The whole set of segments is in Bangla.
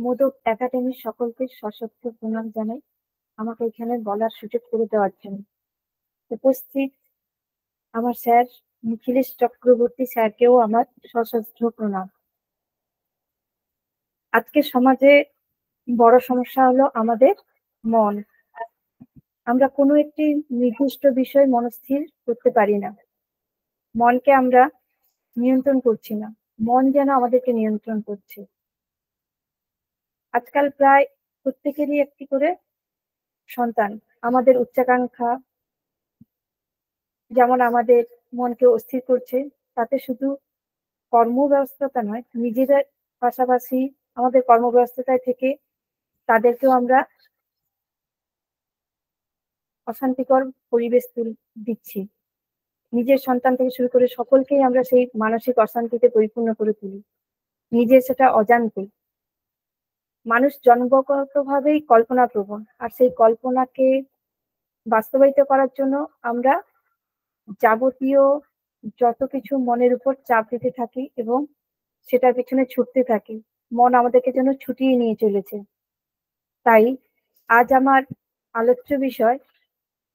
মোদক একাডেমির সকলকে সশস্ত্র প্রণাম জানাই আমাকে এখানে বলার সুযোগ করে দেওয়ার জন্য। উপস্থিত আমার স্যার নিখিলেশ চক্রবর্তী স্যারকেও আমার সশস্ত্র প্রণাম। আজকে সমাজে বড় সমস্যা হলো আমাদের মন। আমরা কোনো একটি নির্দিষ্ট বিষয় মনস্থির করতে পারি না। মনকে আমরা নিয়ন্ত্রণ করছি না, মন যেন আমাদেরকে নিয়ন্ত্রণ করছে। আজকাল প্রায় প্রত্যেকেরই একটি করে সন্তান। আমাদের উচ্চাকাঙ্ক্ষা যেমন আমাদের মনকে অস্থির করছে, তাতে শুধু কর্মব্যস্ততা নয়, নিজেদের পাশাপাশি আমাদের কর্মব্যস্ততায় থেকে তাদেরকেও আমরা অশান্তিকর পরিবেশ দিচ্ছি। নিজের সন্তান থেকে শুরু করে সকলকেই আমরা সেই মানসিক অশান্তিতে পরিপূর্ণ করে তুলি, নিজের সেটা অজান্তে। মানুষ জন্মগতভাবেই কল্পনা প্রবণ, আর সেই কল্পনাকে বাস্তবায়িত করার জন্য আমরা যাবতীয় যত কিছু মনের উপর চাপ দিতে থাকি এবং সেটার পেছনে ছুটতে থাকি। মন আমাদেরকে যেন ছুটিয়ে নিয়ে চলেছে। তাই আজ আমার আলোচ্য বিষয়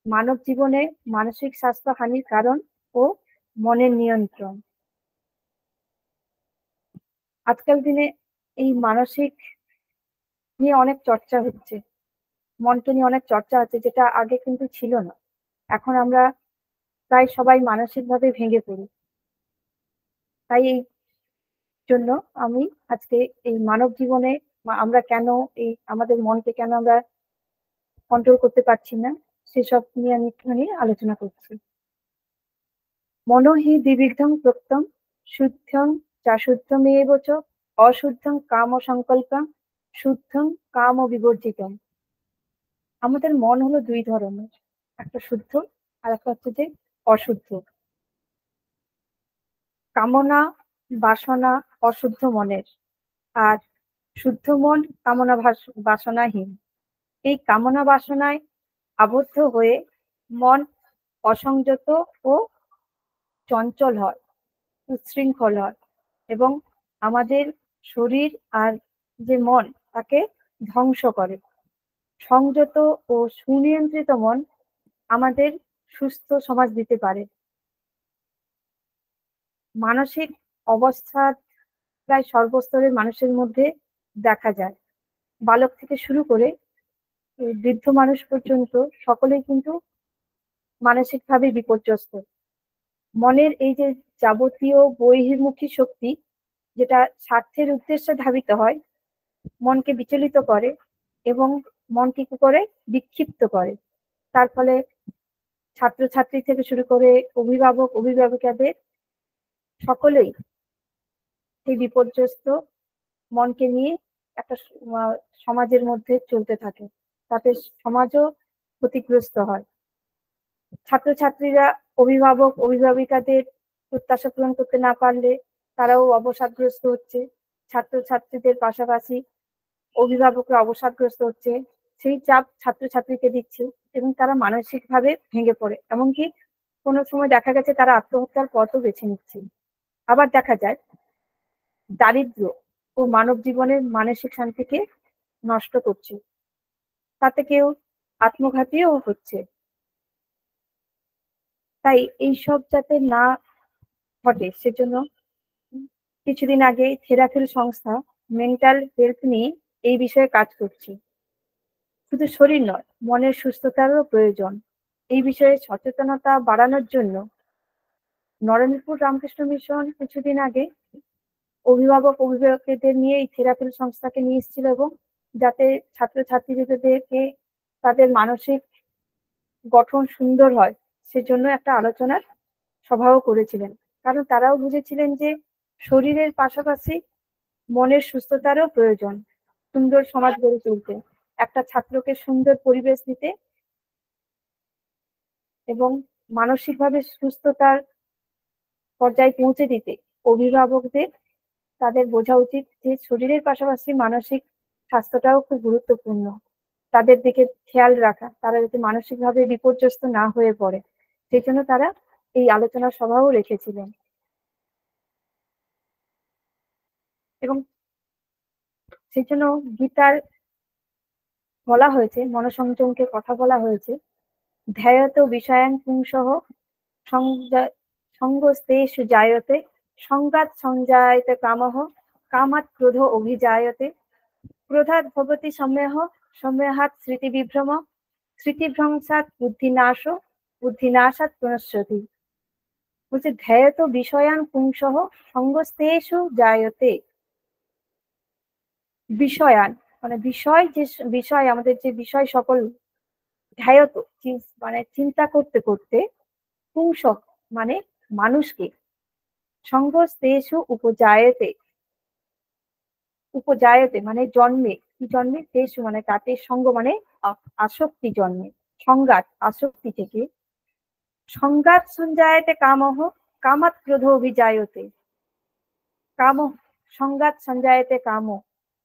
মানব জীবনে মানসিক স্বাস্থ্য হানির কারণ ও মনের নিয়ন্ত্রণ। আজকাল দিনে এই মানসিক নিয়ে অনেক চর্চা হচ্ছে, মনকে নিয়ে অনেক চর্চা হচ্ছে, যেটা আগে কিন্তু ছিল না। এখন আমরা প্রায় সবাই মানসিকভাবে ভেঙে পড়ি। তাই এই জন্য আমি আজকে এই মানব জীবনে আমরা কেন এই আমাদের মনকে কেন আমরা কন্ট্রোল করতে পারছি না সেসব নিয়ে আমি একটুখানি আলোচনা করছি। মনহি দ্বিবিধং প্রত্যং শুদ্ধং চা শুদ্ধমেব চ অশুদ্ধং কাম সংকল্পং শুদ্ধং কাম বিবর্জিতম। আমাদের মন হলো দুই ধরনের, একটা শুদ্ধ আর একটা হচ্ছে যে অশুদ্ধ। কামনা বাসনা অশুদ্ধ মনের, আর শুদ্ধ মন কামনা বাসনাহীন। এই কামনা বাসনায় আবদ্ধ হয়ে মন অসংযত ও চঞ্চল হয়, উচ্ছৃঙ্খল হয় এবং আমাদের শরীর আর যে মন তাকে ধ্বংস করে। সংযত ও সুনিয়ন্ত্রিত মন আমাদের সুস্থ সমাজ দিতে পারে। মানসিক অবস্থা প্রায় সর্বস্তরের মানুষের মধ্যে দেখা যায়। বালক থেকে শুরু করে বৃদ্ধ মানুষ পর্যন্ত সকলেই কিন্তু মানসিকভাবে বিপর্যস্ত। মনের এই যে যাবতীয় বহির্মুখী শক্তি, যেটা স্বার্থের উদ্দেশ্যে ধাবিত হয়, মনকে বিচলিত করে এবং মনকে কি করে বিক্ষিপ্ত করে। তার ফলে ছাত্রছাত্রী থেকে শুরু করে অভিভাবক অভিভাবিকাদের সকলেই সেই বিপর্যস্ত মনকে নিয়ে একটা সমাজের মধ্যে চলতে থাকে, তাতে সমাজও ক্ষতিগ্রস্ত হয়। ছাত্রছাত্রীরা অভিভাবক অভিভাবিকাদের প্রত্যাশা পূরণ করতে না পারলে তারাও অবসাদগ্রস্ত হচ্ছে, ছাত্রছাত্রীদের পাশাপাশি অভিভাবকরা অবসাদগ্রস্ত হচ্ছে। সেই চাপ ছাত্রছাত্রীকে দিচ্ছে এবং তারা মানসিকভাবে ভেঙে পড়ে, এমনকি কোনো সময় দেখা গেছে তারা আত্মহত্যার পথও বেছে নিচ্ছে। আবার দেখা যায় দারিদ্র্য ও মানব জীবনের মানসিক শান্তিকে নষ্ট করছে, তাতে কেউ আত্মঘাতীও হচ্ছে। তাই এইসব যাতে না ঘটে সেজন্য কিছুদিন আগে থেরাফিল সংস্থা মেন্টাল হেলথ নিয়ে এই বিষয়ে কাজ করছি। শুধু শরীর নয়, মনের সুস্থতারও প্রয়োজন। এই বিষয়ে সচেতনতা বাড়ানোর জন্য নরেন্দ্রপুর রামকৃষ্ণ মিশন কিছুদিন আগে অভিভাবক অভিভাবকদের নিয়ে এই থেরাপির সংস্থাকে নিয়ে এসেছিল এবং যাতে ছাত্রছাত্রীদেরকে তাদের মানসিক গঠন সুন্দর হয় সেজন্য একটা আলোচনার সভাও করেছিলেন। কারণ তারাও বুঝেছিলেন যে শরীরের পাশাপাশি মনের সুস্থতারও প্রয়োজন সুন্দর সমাজ গড়ে তুলতে, একটা ছাত্রকে সুন্দর পরিবেশ দিতে এবং মানসিকভাবে সুস্থতার পর্যায়ে পৌঁছে দিতে অভিভাবকদের তাদের বোঝা উচিত যে শরীরের পাশাপাশি মানসিক স্বাস্থ্যটাও খুব গুরুত্বপূর্ণ। তাদের দিকে খেয়াল রাখা, তারা যাতে মানসিকভাবে বিপর্যস্ত না হয়ে পড়ে, সেই জন্য তারা এই আলোচনা সভাও রেখেছিলেন। এবং সেই জন্য গীতার বলা হয়েছে, মনসংযমকে কথা বলা হয়েছে, ধ্যায়ত বিষয়াং পুংসঃ সঙ্গস্তেষু জায়তে, সংগাৎ সঞ্জায়তে কামঃ, কামাৎ ক্রোধ অভিজায়তে, ক্রোধাৎ ভবতি সম্যহ, সম্যহাৎ স্মৃতিবিভ্রম, স্মৃতিভ্রংশাৎ বুদ্ধিনাশ, বুদ্ধিনাশাৎ পুনশ্চতি। বলছে ধ্যায়ত বিষয়াং পুংসঃ সঙ্গস্তেষু জায়তে। বিষয়ান মানে বিষয়, যে বিষয় আমাদের যে বিষয় সকল, ধ্যায়ত মানে চিন্তা করতে করতে, পুংস মানে মানুষকে, সঙ্গস্তেষু উপজায়তে, উপজায়তে মানে জন্মে, কি জন্মে, তেষু মানে তাতে, সঙ্গ মানে আসক্তি জন্মে, সংঘাত আসক্তি থেকে, সংঘাত সঞ্জায়তে কামহ, কামাৎ ক্রোধ অভিজায়তে, কাম সংঘাত সঞ্জায়তে কাম,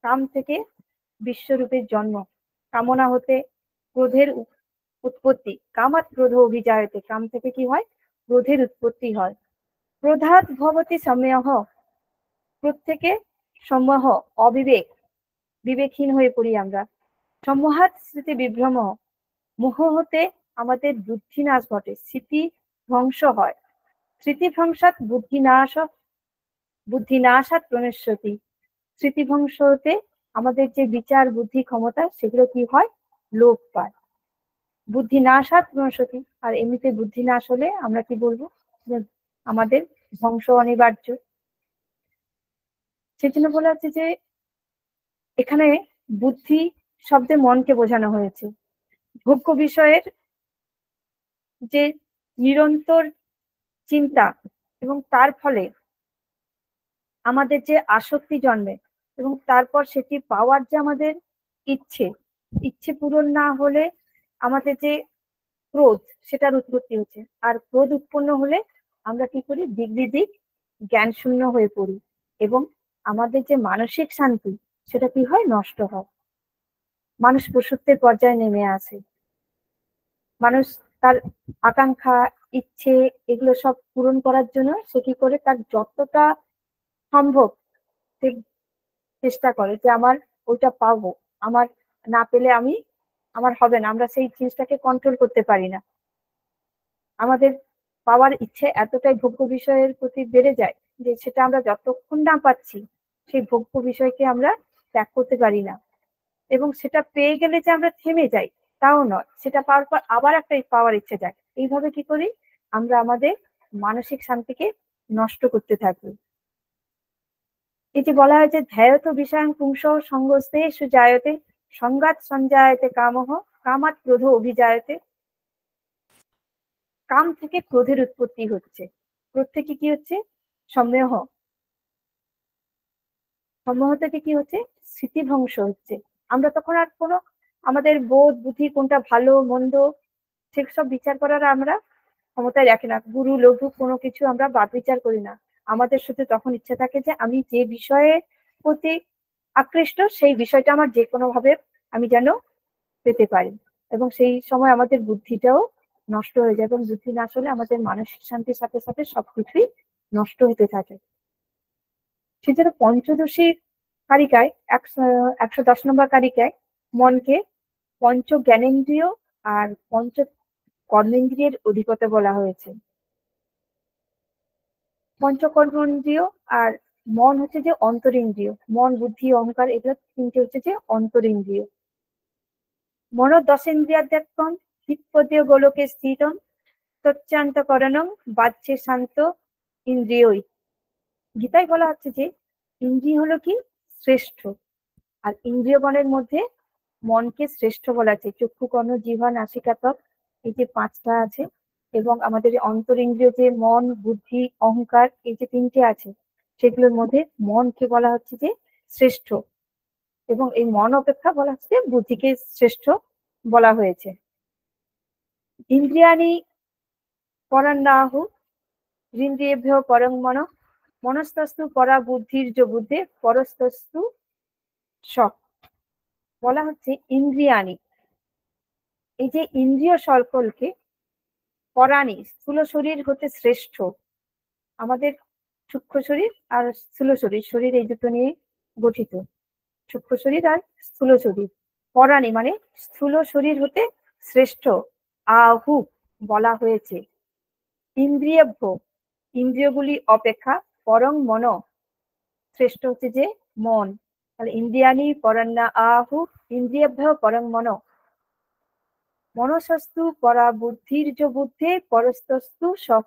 কাম থেকে বিশ্বরূপের জন্ম, কামনা হতে ক্রোধের উৎপত্তি, কামাৎ ক্রোধ অভিজায়তে, কাম থেকে কি হয়, ক্রোধের উৎপত্তি হয়, ক্রোধাৎ ভবতি সম্যহ, ক্রোধ থেকে সম্মোহ অবিবেক, বিবেকহীন হয়ে পড়ি আমরা, সম্মোহাৎ স্মৃতি বিভ্রম, মোহ হতে আমাদের বুদ্ধি নাশ ঘটে, স্মৃতি ধ্বংস হয়, স্মৃতিভ্রংশাৎ বুদ্ধিনাশ, বুদ্ধিনাশাৎ প্রণশ্যতি, স্মৃতিভ্রংশ হতে আমাদের যে বিচার বুদ্ধি ক্ষমতা সেগুলো কি হয়, লোপ পায়, বুদ্ধিনাশাৎ প্রণশ্যতি। আর এমনিতে বুদ্ধি নাশ হলে আমরা কি বলবো, যে আমাদের ধ্বংস অনিবার্য। সেজন্য বলা হচ্ছে যে এখানে বুদ্ধি শব্দে মনকে বোঝানো হয়েছে। ভোগ্য বিষয়ের যে নিরন্তর চিন্তা এবং তার ফলে আমাদের যে আসক্তি জন্মে, এবং তারপর সেটি পাওয়ার যে আমাদের ইচ্ছে, ইচ্ছে পূরণ না হলে আমাদের যে ক্রোধ, সেটার উৎপত্তি হচ্ছে। আর ক্রোধ উৎপন্ন হলে আমরা কি করি, দিক বিদিক জ্ঞান শূন্য হয়ে পড়ি, এবং আমাদের যে মানসিক শান্তি সেটা কি হয়, নষ্ট হয়, মানুষ পশুত্বের পর্যায়ে নেমে আসে। মানুষ তার আকাঙ্ক্ষা, ইচ্ছে এগুলো সব পূরণ করার জন্য সে কি করে, তার যতটা সম্ভব সে চেষ্টা করে যে আমার ওইটা পাবো, আমার না পেলে আমি, আমার হবে না, আমরা সেই জিনিসটাকে কন্ট্রোল করতে পারি না। আমাদের পাওয়ার ইচ্ছে এতটাই ভোগ্য বিষয়ের প্রতি বেড়ে যায় যে সেটা আমরা যতক্ষণ না পাচ্ছি সেই ভোগ্য বিষয়কে আমরা ত্যাগ করতে পারি না, এবং সেটা পেয়ে গেলে যে আমরা থেমে যাই তাও নয়, সেটা পাওয়ার পর আবার একটা পাওয়ার ইচ্ছে যায়। এইভাবে কি করি, আমরা আমাদের মানসিক শান্তিকে নষ্ট করতে থাকি। এটি বলা হয়েছে ধ্যায়ত বিষয়াং পুংসঃ সঙ্গস্তেষু জায়তে, সংঘাত সঞ্জায়তে কামহ, কামাৎ ক্রোধ অভিজায়তে। কাম থেকে ক্রোধের উৎপত্তি হচ্ছে, ক্রোধ থেকে কি হচ্ছে, সম্মোহ, সম্মোহ থেকে কি হচ্ছে, স্মৃতিভ্রংশ হচ্ছে। আমরা তখন আর কোনো আমাদের বোধ বুদ্ধি কোনটা ভালো মন্দ সেসব বিচার করার আমরা ক্ষমতায় রাখি না, গুরু লঘু কোনো কিছু আমরা বাদ বিচার করি না। আমাদের শুধু তখন ইচ্ছা থাকে যে আমি যে বিষয়ে প্রতি আকৃষ্ট সেই বিষয়টা আমার যে কোনো ভাবে আমি যেন পেতে পারি, এবং সেই সময় আমাদের বুদ্ধিটাও নষ্ট হয়ে যায়, এবং বুদ্ধি নাশ হলে আমাদের মানসিক শান্তির সাথে সাথে সবকিছুই নষ্ট হতে থাকে। সেজন্য পঞ্চদশী কারিকায় 110 নম্বর কারিকায় মনকে পঞ্চ জ্ঞানেন্দ্রিয় আর পঞ্চ কর্মেন্দ্রিয়ের অধিপতি বলা হয়েছে। পঞ্চকর্মেন্দ্রিয় আর মন হচ্ছে যে অন্তরিন্দ্রিয়, মন বুদ্ধি অহংকার এগুলো তিনটে হচ্ছে যে অন্তরিন্দ্রিয়। মন দশেন্দ্রিয়াধ্যাত্মম হিতপদীয় গোলকে স্থিতম তচ্চান্তকরণং বাহ্যে শান্ত ইন্দ্রিয়ই। গীতায় বলা হচ্ছে যে ইন্দ্রিয় হলো কি শ্রেষ্ঠ, আর ইন্দ্রিয়গণের মধ্যে মনকে শ্রেষ্ঠ বলা আছে। চক্ষু কর্ণ জিহ্বা নাসিকা ত্বক, এই যে 5টা আছে, এবং আমাদের অন্তরিন্দ্রিয় যে মন বুদ্ধি অহংকার এই যে 3টে আছে, সেগুলোর মধ্যে মনকে বলা হচ্ছে যে শ্রেষ্ঠ, এবং এই মন অপেক্ষা বলা হচ্ছে যে বুদ্ধিকে শ্রেষ্ঠ বলা হয়েছে। ইন্দ্রিয়াণি পরান্নাহু ইন্দ্রিয়েভ্য পরং মন, মনস্তস্তু পরা বুদ্ধির্য বুদ্ধে পরস্তস্তু সব। বলা হচ্ছে ইন্দ্রিয়াণি, এই যে ইন্দ্রিয় সকলকে, পরাণি স্থূল শরীর হতে শ্রেষ্ঠ, আমাদের সূক্ষ্ম শরীর আর স্থূল শরীর, শরীর এই দুটো নিয়ে গঠিত। সূক্ষ্ম শরীর আর স্থূল শরীর। পরাণী মানে স্থূল শরীর হতে শ্রেষ্ঠ আহু বলা হয়েছে। ইন্দ্রিয়ভ্য ইন্দ্রিয়গুলি অপেক্ষা পরং মন শ্রেষ্ঠ হচ্ছে যে মন। তাহলে ইন্দ্রিয়ানি পরান্না আহু ইন্দ্রিয়ভ্য পরং মন। মনসস্তু পরা বুদ্ধির্য বুদ্ধে পরস্তস্তু সব।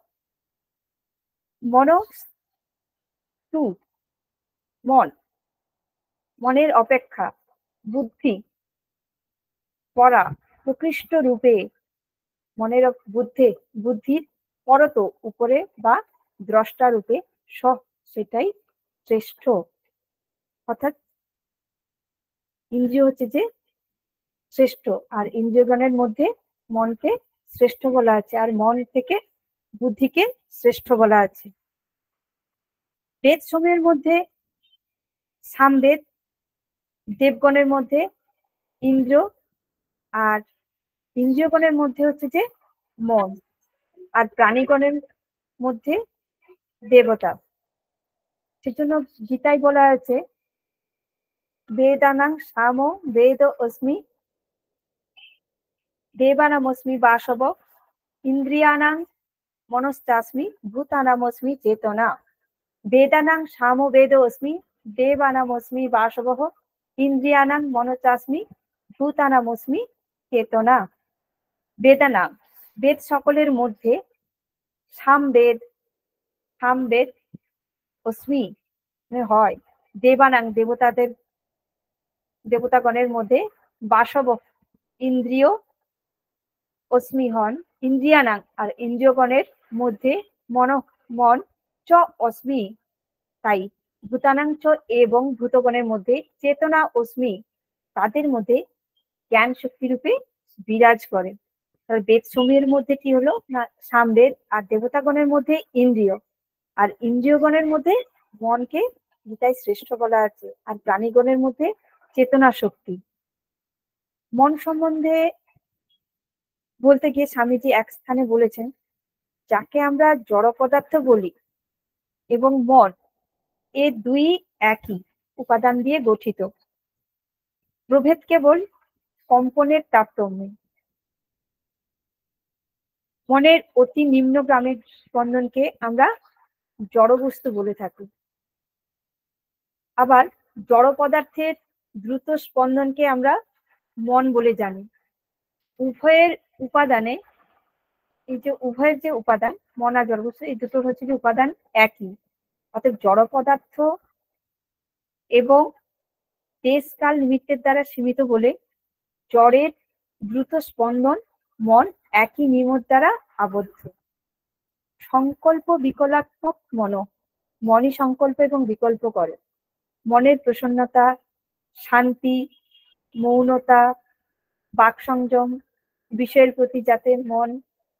মনস্তু মন, মনের অপেক্ষা বুদ্ধি পরা প্রকৃষ্ট রূপে, মনের বুদ্ধির পরত উপরে বা দ্রষ্টা রূপে সব সেটাই শ্রেষ্ঠ। অর্থাৎ ইন্দ্রিয় হচ্ছে যে শ্রেষ্ঠ, আর ইন্দ্রিয়গণের মধ্যে মনকে শ্রেষ্ঠ বলা আছে, আর মন থেকে বুদ্ধিকে শ্রেষ্ঠ বলা আছে। বেদ সমূহের মধ্যে সামবেদ, দেবগণের মধ্যে ইন্দ্র, আর ইন্দ্রিয়গণের মধ্যে হচ্ছে যে মন, আর প্রাণীগণের মধ্যে দেবতা। সেজন্য গীতায় বলা আছে বেদানাং সাম বেদ অস্মি দেবানামস্মি বাসব ইন্দ্রিয়ানাং মনশ্চাস্মি ভূতানামস্মি চেতনা। বেদানাং সাম বেদ অস্মি দেবানামস্মি বাসব ইন্দ্রিয়ানাং মনশ্চাস্মি ভূতানামস্মি চেতনা। বেদানাং বেদ সকলের মধ্যে সামবেদ অস্মি হয়, দেবানাং দেবতাগণের মধ্যে বাসব ইন্দ্রিয় অস্মি হন, ইন্দ্রিয়ানাং আর ইন্দ্রিয়গণের মধ্যে মন চ অস্মি তাই, ভূতানাং চ এবং ভূতগণের মধ্যে চেতনা অস্মি তাদের মধ্যে জ্ঞান শক্তি রূপে বিরাজ করে। বেদ সমূহের মধ্যে কি হলো না সামবেদ, আর দেবতাগণের মধ্যে ইন্দ্রিয়, আর ইন্দ্রিয়গণের মধ্যে মনকে গীতায় শ্রেষ্ঠ বলা আছে, আর প্রাণীগণের মধ্যে চেতনা শক্তি। মন সম্বন্ধে বলতে গিয়ে স্বামীজি এক স্থানে বলেছেন, যাকে আমরা জড় পদার্থ বলি এবং মন এ দুই একই উপাদান দিয়ে গঠিত, প্রভেদ কেবল কম্পনের তারতম্যে। মনের অতি নিম্নগামী স্পন্দনকে আমরা জড়বস্তু বলে থাকি, আবার জড় পদার্থের দ্রুত স্পন্দনকে আমরা মন বলে জানি। উভয়ের উপাদানে এই যে উভয়ের যে উপাদান মন আর জড়বস্তু, এই দুটোর হচ্ছে যে উপাদান একই। অর্থাৎ জড় পদার্থ এবং দেশ কাল নিমিত্তের দ্বারা সীমিত বলে জড়ের দ্রুত স্পন্দন মন একই নিয়মের দ্বারা আবদ্ধ। সংকল্প বিকলাত্মক মনই সংকল্প এবং বিকল্প করে। মনের প্রসন্নতা, শান্তি, মৌনতা, বাক সংযম, বিষয়ের প্রতি যাতে মন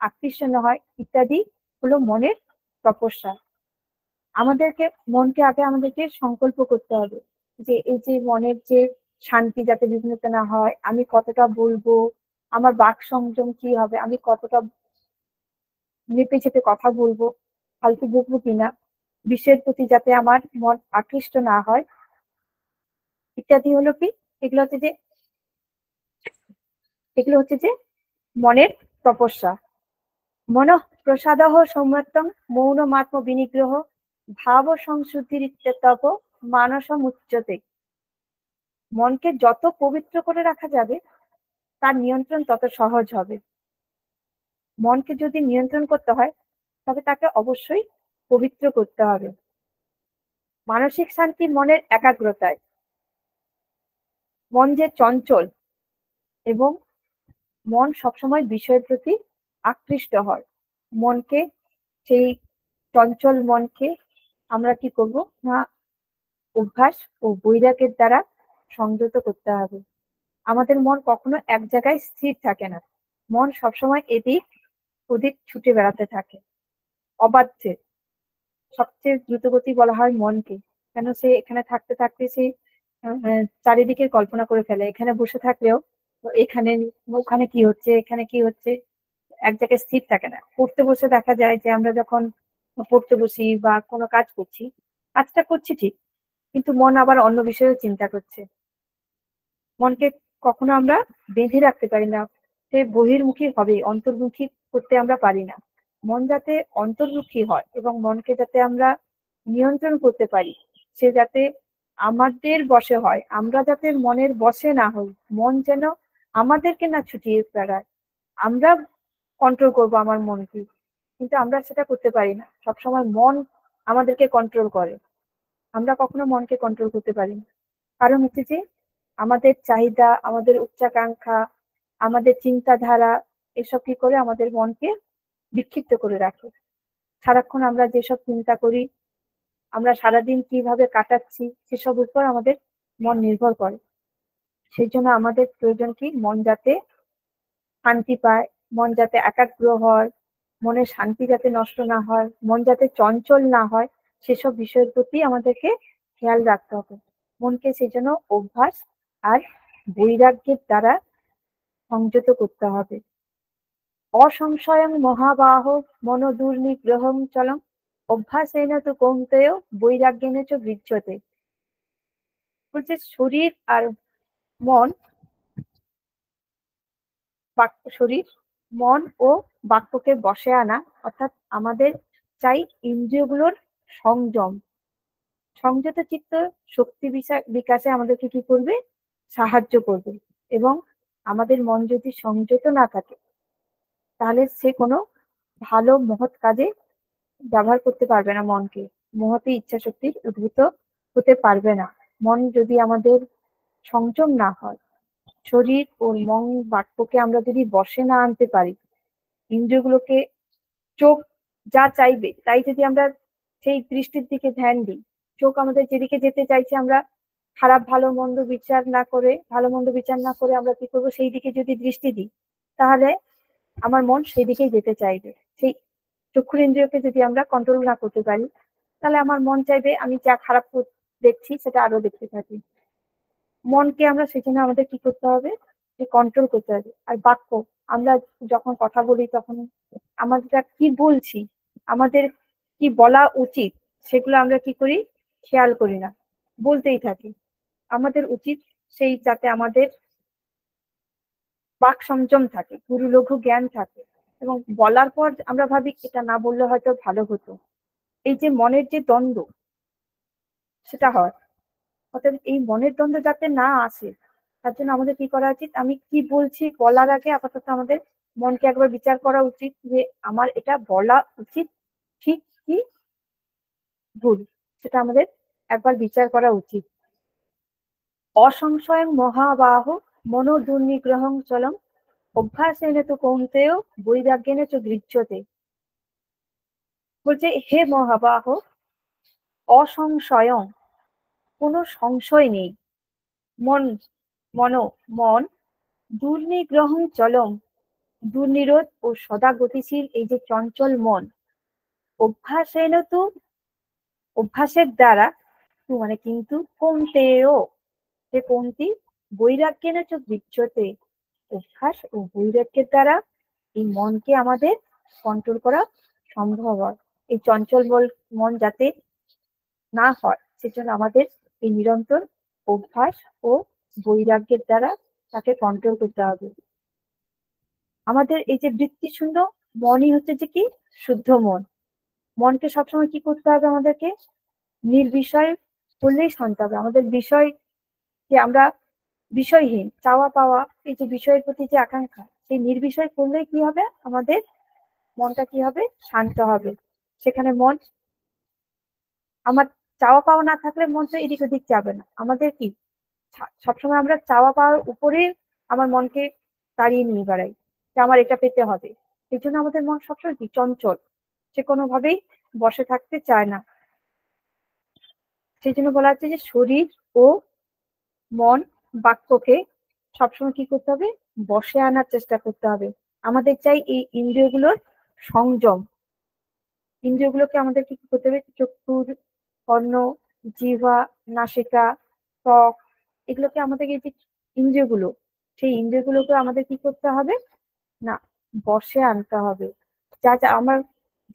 আকৃষ্ট না হয় ইত্যাদি হলো মনের তপস্যা। মনকে আগে আমাদেরকে সংকল্প করতে হবে যে এই যে মনের যে শান্তি যাতে বিভিন্নতা না হয়, আমি কতটা বলবো, আমার বাক সংযম কি হবে, আমি কতটা মেপে চেপে কথা বলবো, ফালতু বকবো কিনা, বিষয়ের প্রতি যাতে আমার মন আকৃষ্ট না হয় ইত্যাদি হলো কি এগুলো হচ্ছে যে মনের তপস্যা। মন প্রসাদহ সৌম্যত্বং মৌনমাত্ম বিনিগ্রহ ভাব সংশুদ্ধির ইত্যতপ মানসম উচ্চতে। মনকে যত পবিত্র করে রাখা যাবে তার নিয়ন্ত্রণ তত সহজ হবে। মনকে যদি নিয়ন্ত্রণ করতে হয় তবে তাকে অবশ্যই পবিত্র করতে হবে। মানসিক শান্তি মনের একাগ্রতায়। মন যে চঞ্চল এবং মন সবসময় বিষয়ের প্রতি আকৃষ্ট হয়, সেই চঞ্চল মনকে আমরা কি করব না অভ্যাস ও বৈরাগ্যের দ্বারা সংযত করতে হবে। আমাদের মন কখনো এক জায়গায় স্থির থাকে না, মন সবসময় এদিক ওদিক ছুটে বেড়াতে থাকে অবাধ্যে। সবচেয়ে দ্রুতগতি বলা হয় মনকে, কেন সে এখানে থাকতে থাকতে সে চারিদিকে কল্পনা করে ফেলে। এখানে বসে থাকলেও ওখানে কি হচ্ছে, এখানে কি হচ্ছে, এক জায়গায় স্থির থাকে না। পড়তে বসে দেখা যায় যে আমরা যখন পড়তে বসি বা কোনো কাজটা করছি ঠিক, কিন্তু মন আবার অন্য বিষয়েও চিন্তা করছে। মনকে কখনো আমরা বেঁধে রাখতে পারি না, সে বহির্মুখী হবে, অন্তর্মুখী করতে আমরা পারি না। মন যাতে অন্তর্মুখী হয় এবং মনকে যাতে আমরা নিয়ন্ত্রণ করতে পারি, সে যাতে আমাদের বশে হয়, আমরা যাতে মনের বশে না হই, মন যেন আমাদেরকে না ছুটিয়ে বেড়ায়। আমরা কন্ট্রোল করব আমার মনকে, কিন্তু আমরা সেটা করতে পারি না। সবসময় মন আমাদেরকে কন্ট্রোল করে, আমরা কখনো মনকে কন্ট্রোল করতে পারি না। কারণ হচ্ছে যে আমাদের চাহিদা, আমাদের উচ্চাকাঙ্ক্ষা, আমাদের চিন্তাধারা, এসব কি করে আমাদের মনকে বিক্ষিপ্ত করে রাখে। সারাক্ষণ আমরা যেসব চিন্তা করি, আমরা সারাদিন কিভাবে কাটাচ্ছি, সেসব উপর আমাদের মন নির্ভর করে। সেই জন্য আমাদের প্রয়োজন কি, মন যাতে শান্তি পায়, মন যাতে একাগ্র হয়, মনের শান্তি যাতে নষ্ট না হয়, মন যাতে চঞ্চল না হয়, সেসব বিষয়ের প্রতি আমাদেরকে খেয়াল রাখতে হবে। মনকে সেই জন্য অভ্যাস আর বৈরাগ্যের দ্বারা সংযত করতে হবে। অসংশয়ং মহাবাহ মনোদুর্নিগ্রহং চলং অভ্যাসেন তু কৌন্তেয় বৈরাগ্যেন চ গৃহ্যতে। বলছে শরীর আর মন, শরীর, মন ও বাক্যকে বশে আনা, অর্থাৎ আমাদের চাই ইন্দ্রিয়গুলোর সংযম। সংযত চিত্ত শক্তি বিকাশে আমাদেরকে কি করবে, সাহায্য করবে। এবং আমাদের মন যদি সংযত না থাকে, তাহলে সে কোনো ভালো মহৎ কাজে ব্যবহার করতে পারবে না মনকে, মহৎ ইচ্ছা শক্তির উদ্ভূত হতে পারবে না। মন যদি আমাদের সংযম না হয়, শরীর ও মন বাক্যকে আমরা যদি বশে না আনতে পারি, ইন্দ্রিয়গুলোকে, চোখ যা চাইবে তাই যদি আমরা সেই দৃষ্টির দিকে ধ্যান দিই, চোখ আমাদের যেদিকে যেতে চাইছে, আমরা খারাপ ভালো মন্দ বিচার না করে, ভালো মন্দ বিচার না করে আমরা কি করবো, সেই দিকে যদি দৃষ্টি দিই, তাহলে আমার মন সেই দিকেই যেতে চাইবে। সেই চক্ষুর ইন্দ্রিয়কে যদি আমরা কন্ট্রোল না করতে পারি, তাহলে আমার মন চাইবে আমি যা খারাপ দেখছি সেটা আরো দেখতে থাকি। মনকে আমরা সেজন্য আমাদের কি করতে হবে, যে কন্ট্রোল করতে হবে। আর বাক্য, আমরা যখন কথা বলি তখন আমরা কি বলছি, আমাদের কি বলা উচিত, সেগুলো আমরা কি করি, খেয়াল করি না, বলতেই থাকি। আমাদের উচিত সেই যাতে আমাদের বাক সংযম থাকে, গুরু লঘু জ্ঞান থাকে, এবং বলার পর আমরা ভাবি এটা না বললে হয়তো ভালো হতো। এই যে মনের যে দ্বন্দ্ব, সেটা হয়। অর্থাৎ এই মনের দ্বন্দ্ব যাতে না আসে, তার জন্য আমাদের কি করা উচিত, আমি কি বলছি বলার আগে আপাতত আমাদের মনকে একবার বিচার করা উচিত যে আমার এটা বলা উচিত ঠিক কি ভুল, সেটা আমাদের একবার বিচার করা উচিত। অসংশয়ং মহাবাহ মনোদুর্নিগ্রহং চলং অভ্যাসেন তু কৌন্তেয় বৈরাগ্যেন চ গৃহ্যতে। বলছে হে মহাবাহ, অসংশয়ং, কোনো সংশয় নেই, মন, মন দুর্নিগ্রহং চলং, দুর্নিরোধ ও সদা গতিশীল এই যে চঞ্চল মন, অভ্যাসেন তু, অভ্যাসের দ্বারা, তু মানে কিন্তু, কৌন্তেয়, যে কোনটি, বৈরাগ্যেন চ গৃহ্যতে, অভ্যাস ও বৈরাগ্যের দ্বারা এই মনকে আমাদের কন্ট্রোল করা সম্ভব হয়। এই চঞ্চল মন যাতে না হয়, সেজন্য আমাদের এই নিরন্তর অভ্যাস ও বৈরাগ্যের দ্বারা তাকে কন্ট্রোল করতে হবে। আমাদের এই যে বৃত্তি শূন্য মনই হচ্ছে যে কি, শুদ্ধ মন। মনকে সবসময় কি করতে হবে, আমাদেরকে নির্বিষয় করলেই শান্ত হবে। আমাদের বিষয়, যে আমরা বিষয়হীন, চাওয়া পাওয়া, এই যে বিষয়ের প্রতি যে আকাঙ্ক্ষা, সেই নির্বিষয় করলেই কি হবে, আমাদের মনটা কি হবে, শান্ত হবে। সেখানে মন, আমার চাওয়া পাওয়া না থাকলে মন তো এদিক ওদিক যাবে না। আমাদের কি, সবসময় আমরা চাওয়া পাওয়ার উপরে আমার মনকে তাড়িয়ে নিয়ে বেড়াই, যে আমার এটা পেতে হবে। এই জন্য আমাদের মন সবসময় কি, চঞ্চল, সে কোনোভাবেই বসে থাকতে চায় না। সেই জন্য বলা হচ্ছে যে শরীর ও মন বাক্যকে সবসময় কি করতে হবে, বশে আনার চেষ্টা করতে হবে। আমাদের চাই এই ইন্দ্রিয়গুলোর সংযম। ইন্দ্রিয়গুলোকে আমাদের কি করতে হবে, চক্ষুর, কর্ণ, জিহ্বা, নাসিকা, ত্বক, এগুলোকে আমাদের এই যে ইন্দ্রিয়গুলো, সেই ইন্দ্রিয়গুলোকে আমাদের কি করতে হবে না, বশে আনতে হবে। যা যা আমার,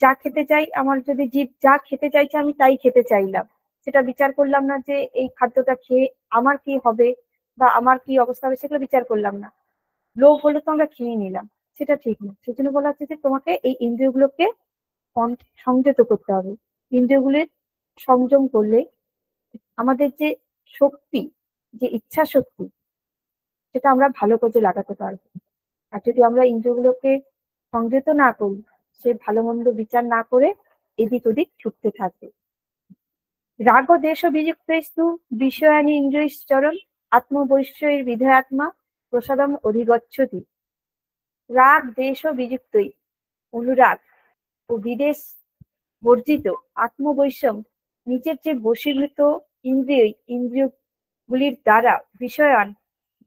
যা খেতে চাই, আমার যদি জীব যা খেতে চাইছে আমি তাই খেতে চাইলাম, সেটা বিচার করলাম না যে এই খাদ্যটা খেয়ে আমার কি হবে, বা আমার কি অবস্থা হবে সেগুলো বিচার করলাম না। লোভ হলো তো আমরা খেয়ে নিলাম, সেটা ঠিক না। সেজন্য বলা হচ্ছে যে তোমাকে এই ইন্দ্রিয়গুলোকে সংযত করতে হবে। ইন্দ্রিয়গুলির সংযম করলে আমাদের যে শক্তি, যে ইচ্ছা শক্তি, সেটা আমরা ভালো কাজে লাগাতে পারবো। আর যদি আমরা ইন্দ্রিয়গুলোকে সংযত না করি, সে ভালো মন্দ বিচার না করে এদিক ওদিক ছুটতে থাকবে। রাগ দেশ বিযুক্তস্তু বিষয়ানি ইন্দ্রিয়শ্চরণ আত্মবৈশ্যের বিধয়াত্মা প্রসাদম অধিগচ্ছতি। রাগ দেশ বিযুক্তই, অনুরাগ ও বিদেশ বর্জিত আত্মবৈষম, নিজের যে বশীভূত ইন্দ্রিয়গুলির দ্বারা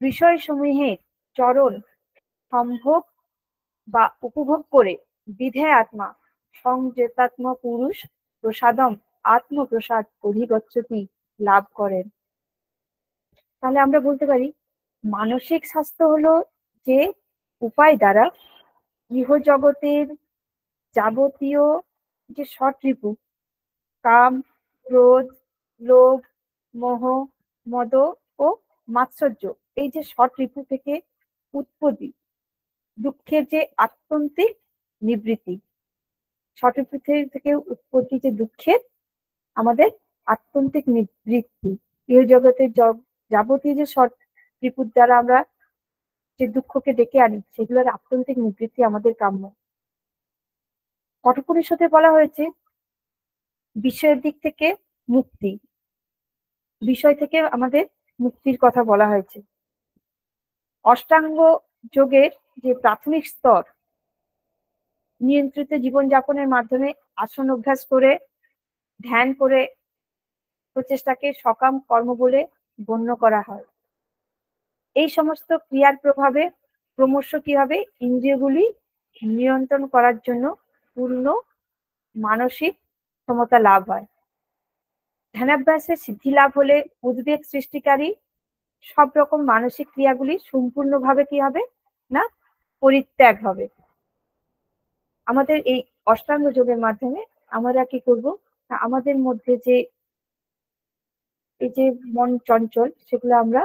বিষয়সমূহের চরণ সম্ভোগ বা উপভোগ করে বিধেয় আত্মা সংযতাত্ম পুরুষ প্রসাদম আত্মপ্রসাদ অধিগচ্ছতি লাভ করেন। তাহলে আমরা বলতে পারি মানসিক স্বাস্থ্য হলো যে উপায় দ্বারা ইহজগতের যাবতীয় যে সটরিপু কাম, ক্রোধ, লোভ, মোহ, মদ ও মাৎসর্য, এই যে সটরিপু থেকে উৎপত্তি, দুঃখের যে আত্যন্তিক নিবৃত্তি, সটরিপু থেকে উৎপত্তি যে দুঃখের আমাদের আত্যন্তিক নিবৃত্তি, এই জগতের যাবতীয় যে সটরিপুর দ্বারা আমরা যে দুঃখকে ডেকে আনি, সেগুলোর আত্যন্তিক নিবৃত্তি আমাদের কাম্য। কঠোপনিষদে বলা হয়েছে বিষয়ের দিক থেকে মুক্তি, বিষয় থেকে আমাদের মুক্তির কথা বলা হয়েছে। অষ্টাঙ্গ যোগের যে প্রাথমিক স্তর, নিয়ন্ত্রিত জীবনযাপনের মাধ্যমে আসন অভ্যাস করে ধ্যান করে প্রচেষ্টাকে সকাম কর্ম বলে গণ্য করা হয়। এই সমস্ত ক্রিয়ার প্রভাবে ক্রমশ কি হবে, ইন্দ্রিয়গুলি নিয়ন্ত্রণ করার জন্য পূর্ণ মানসিক ক্ষমতা লাভ হয়। ধ্যানাভ্যাসে সিদ্ধি লাভ হলে উদ্বেগ সৃষ্টিকারী সব রকম মানসিক ক্রিয়াগুলি সম্পূর্ণভাবে কি হবে না, পরিত্যাগ হবে। আমাদের এই অষ্টাঙ্গ যোগের মাধ্যমে আমরা কি করব, আমাদের মধ্যে যে এই যে মন চঞ্চল, সেগুলো আমরা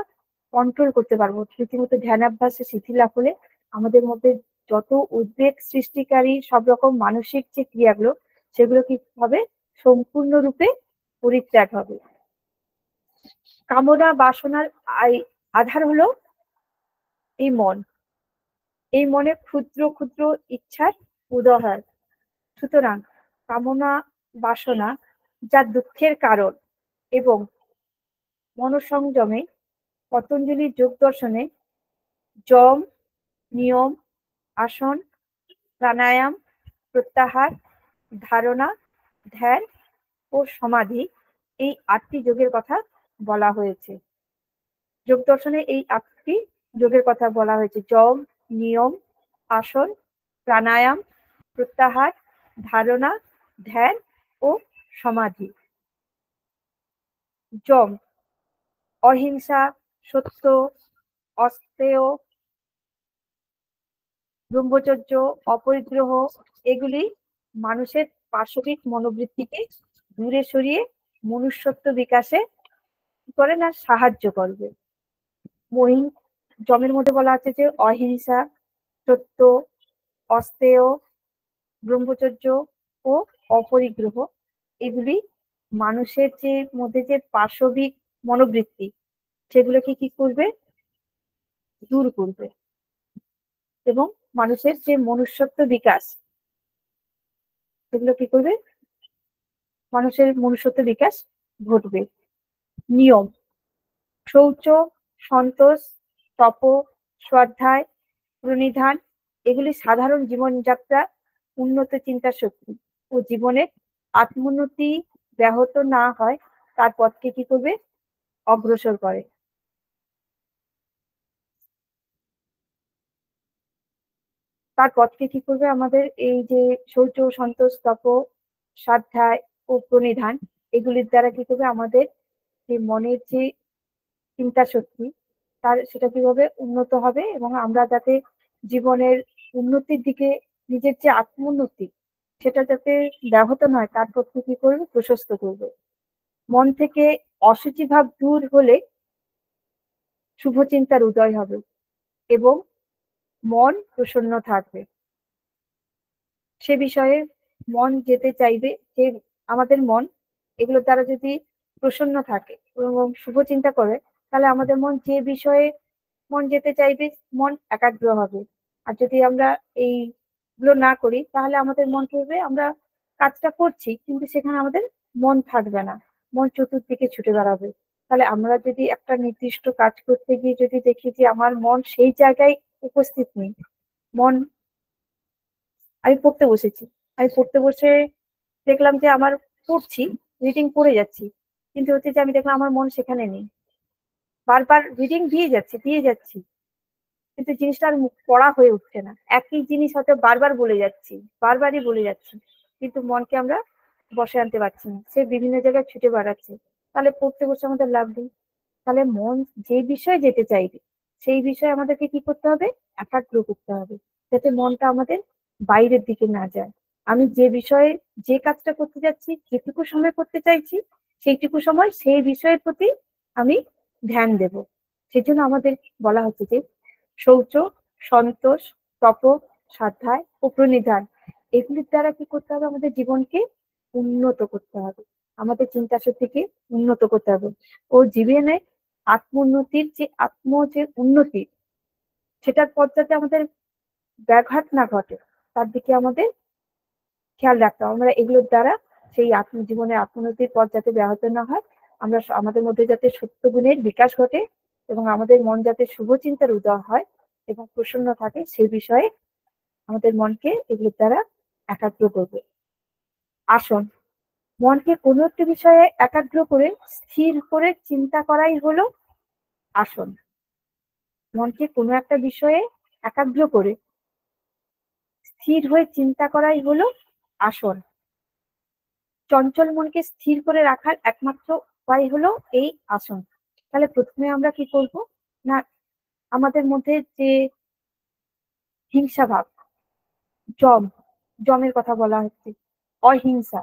কন্ট্রোল করতে পারবো। রীতিমতো ধ্যানাভ্যাসে সিদ্ধি লাভ হলে আমাদের মধ্যে যত উদ্বেগ সৃষ্টিকারী সব রকম মানসিক যে ক্রিয়াগুলো, সেগুলো কি হবে, সম্পূর্ণরূপে পরিত্যাগ হবে। কামনা বাসনার আধার হলো এই মন। এই মনে ক্ষুদ্র ক্ষুদ্র ইচ্ছার উদয় হয়। সুতরাং কামনা বাসনা যা দুঃখের কারণ, এবং মনসংযমে পতঞ্জলির যোগ দর্শনে যম, নিয়ম, আসন, প্রাণায়াম, প্রত্যাহার, ধারণা, ধ্যান ও সমাধি, এই ৮টি যোগের কথা বলা হয়েছে। যোগ দর্শনে এই ৮টি যোগের কথা বলা হয়েছে: যম, নিয়ম, আসন, প্রাণায়াম, প্রত্যাহার, ধারণা, ধ্যান ও সমাধি। যম অহিংসা, সত্য, অস্তেয়, ব্রহ্মচর্য, অপরিগ্রহ, এগুলি মানুষের পাশবিক মনোবৃত্তিকে দূরে সরিয়ে মনুষ্যত্ব বিকাশে কি করে না, সাহায্য করবে। যমের মধ্যে বলা আছে যে অহিংসা, সত্য, অস্তেয়, ব্রহ্মচর্য ও অপরিগ্রহ, এগুলি মানুষের যে মধ্যে যে পাশবিক মনোবৃত্তি, সেগুলোকে কি করবে, দূর করবে, এবং মানুষের যে মনুষ্যত্ব বিকাশ, সেগুলো কি করবে, মানুষের মনুষ্যত্ব বিকাশ ঘটবে। নিয়ম শৌচ, সন্তোষ, তপ, স্বাধ্যায়, প্রণিধান, এগুলি সাধারণ জীবনযাত্রা উন্নত চিন্তা শক্তি ও জীবনের আত্মোন্নতি ব্যাহত না হয় তার পথকে কি করবে, অগ্রসর করে। তার পথকে কি করবে, আমাদের এই যে শৌচ, সন্তোষ, তপ, স্বাধ্যায় ও প্রণিধান, এগুলির দ্বারা কি করবে, আমাদের যে মনের যে চিন্তা শক্তি, সেটা কিভাবে উন্নত হবে, এবং আমরা যাতে জীবনের উন্নতির দিকে নিজের যে আত্মোন্নতি, সেটা যাতে ব্যাহত নয় তার পথকে কি করবে, প্রশস্ত করবে। মন থেকে অশুচি ভাব দূর হলে শুভ চিন্তার উদয় হবে এবং মন প্রসন্ন থাকবে। সে বিষয়ে মন যেতে চাইবে, যে আমাদের মন এগুলোর দ্বারা যদি প্রসন্ন থাকে এবং শুভ চিন্তা করে, তাহলে আমাদের মন যে বিষয়ে মন যেতে চাইবে, মন একাগ্র হবে। আর যদি আমরা এইগুলো না করি, তাহলে আমাদের মন কি হবে, আমরা কাজটা করছি কিন্তু সেখানে আমাদের মন থাকবে না, মন চতুর্দিকে ছুটে বেড়াবে। তাহলে আমরা যদি একটা নির্দিষ্ট কাজ করতে গিয়ে যদি দেখি যে আমার মন সেই জায়গায় উপস্থিত নেই, মন, আমি পড়তে বসেছি, আমি পড়তে বসে দেখলাম যে আমার পড়ছি, রিডিং পড়ে যাচ্ছি, কিন্তু হচ্ছে যে আমি দেখলাম আমার মন সেখানে নেই, বারবার রিডিং দিয়ে যাচ্ছি কিন্তু জিনিসটা আর পড়া হয়ে উঠছে না। একই জিনিস হয়তো বারবার বলে যাচ্ছি, বারবারই বলে যাচ্ছি, কিন্তু মনকে আমরা বসে আনতে পারছি না, সে বিভিন্ন জায়গায় ছুটে বেড়াচ্ছে। তাহলে পড়তে বসে আমাদের লাভ নেই। তাহলে মন যে বিষয়ে যেতে চাইবে, সেই বিষয়ে আমাদেরকে কি করতে হবে, একাগ্র করতে হবে, যাতে মনটা আমাদের বাইরের দিকে না যায়। আমি যে বিষয়ে যে কাজটা করতে যাচ্ছি, যেটুকু সময় করতে চাইছি, সেইটুকু সময় সেই বিষয়ের প্রতি আমি ধ্যান দেব। সেজন্য আমাদের বলা হচ্ছে যে শৌচ, সন্তোষ, তপ, স্বাধ্যায় ও প্রণিধান, এগুলির দ্বারা কি করতে হবে, আমাদের জীবনকে উন্নত করতে হবে, আমাদের চিন্তা শক্তিকে উন্নত করতে হবে। ও জীবনে আত্মোন্নতির যে উন্নতি, সেটার পথ যাতে আমাদের ব্যাঘাত না ঘটে, তার দিকে আমাদের খেয়াল রাখতে হবে। আমরা এগুলোর দ্বারা সেই জীবনের আত্মোন্নতির পথ যাতে ব্যাহত না হয়, আমরা আমাদের মধ্যে যাতে সত্য গুণের বিকাশ ঘটে এবং আমাদের মন যাতে শুভ চিন্তার উদয় হয় এবং প্রসন্ন থাকে, সেই বিষয়ে আমাদের মনকে এগুলোর দ্বারা একাগ্র করবে। আসন, মনকে কোনো একটি বিষয়ে একাগ্র করে স্থির করে চিন্তা করাই হলো আসন। মনকে কোনো একটা বিষয়ে একাগ্র করে স্থির হয়ে চিন্তা করাই হলো আসন। চঞ্চল মনকে স্থির করে রাখার একমাত্র উপায় হলো এই আসন। তাহলে প্রথমে আমরা কি করব না, আমাদের মধ্যে যে হিংসা ভাব, জম, জমের কথা বলা হচ্ছে, অহিংসা,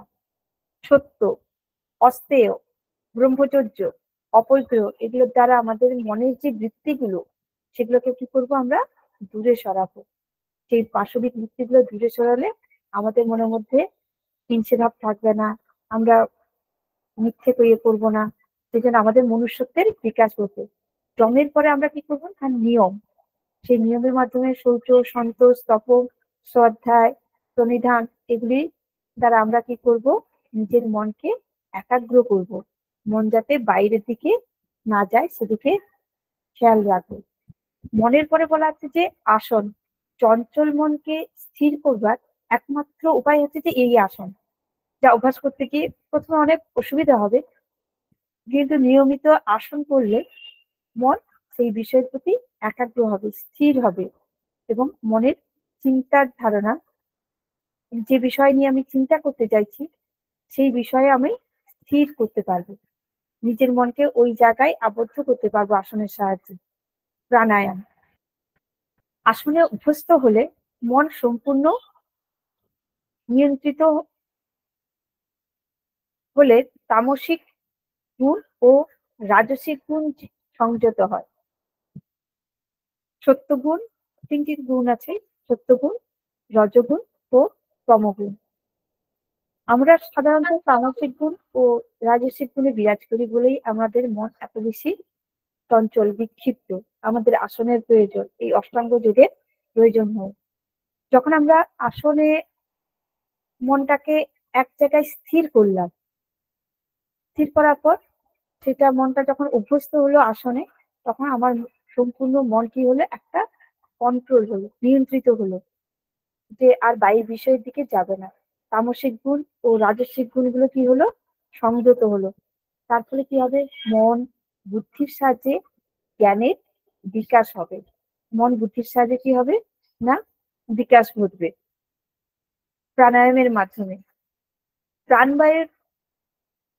সত্য, অস্তেয়, ব্রহ্মচর্য, অপরিগ্রহ, এগুলোর দ্বারা আমাদের মনের যে বৃত্তিগুলো, সেগুলোকে কি করব, আমরা দূরে সরাবো। সেই পাশবিক বৃত্তিগুলো দূরে সরালে আমাদের মনের মধ্যে হিংসে ভাব থাকবে না, আমরা মিথ্যে কইয়ে করবো না, সেই জন্য আমাদের মনুষ্যত্বের বিকাশ ঘটবে। জন্মের পরে আমরা কি করবো, তার নিয়ম, সেই নিয়মের মাধ্যমে শৌচ, সন্তোষ, তপ, স্বাধ্যায়, প্রণিধান, এগুলি দ্বারা আমরা কি করব, নিজের মনকে একাগ্র করব, মন যাতে বাইরের দিকে না যায় সেদিকে খেয়াল রাখবো। মনের পরে বলা আছে যে আসন, চঞ্চল মনকে স্থির করবার একমাত্র উপায় হচ্ছে যে এই আসন, যা অভ্যাস করতে গিয়ে প্রথমে অনেক অসুবিধা হবে, কিন্তু নিয়মিত আসন করলে মন সেই বিষয়ের প্রতি একাগ্র হবে, স্থির হবে এবং মনের চিন্তার ধারণা, যে বিষয় নিয়ে আমি চিন্তা করতে চাইছি, সেই বিষয়ে আমি স্থির করতে পারবো, নিজের মনকে ওই জায়গায় আবদ্ধ করতে পারবো আসনের সাহায্যে। প্রাণায়াম, আসনে অভ্যস্ত হলে মন সম্পূর্ণ নিয়ন্ত্রিত হলে তামসিক গুণ ও রাজসিক গুণ সংযত হয়। সত্যগুণ, তিনটি গুণ আছে, সত্যগুণ, রজগুণ ও তমগুণ। আমরা সাধারণত তামসিক গুণ ও রাজসিক গুণে বিরাজ করি বলেই আমাদের মন এত বেশি চঞ্চল, বিক্ষিপ্ত। আমাদের আসনের প্রয়োজন, এই অষ্টাঙ্গ যোগের প্রয়োজন হয়। যখন আমরা আসনে মনটাকে এক জায়গায় স্থির করলাম, স্থির করার পর সেটা মনটা যখন অভ্যস্ত হলো আসনে, তখন আমার সম্পূর্ণ মন কি হলো, একটা কন্ট্রোল হলো, নিয়ন্ত্রিত হলো, যে আর বাইরের বিষয়ের দিকে যাবে না। তামসিক গুণ ও রাজস্বিক গুণগুলো কি হলো, সংযত হলো। তার ফলে কি হবে, মন বুদ্ধির সাহায্যে জ্ঞানের বিকাশ হবে। মন বুদ্ধির সাহায্যে কি হবে না, বিকাশ ঘটবে। প্রাণায়ামের মাধ্যমে প্রাণবায়ুর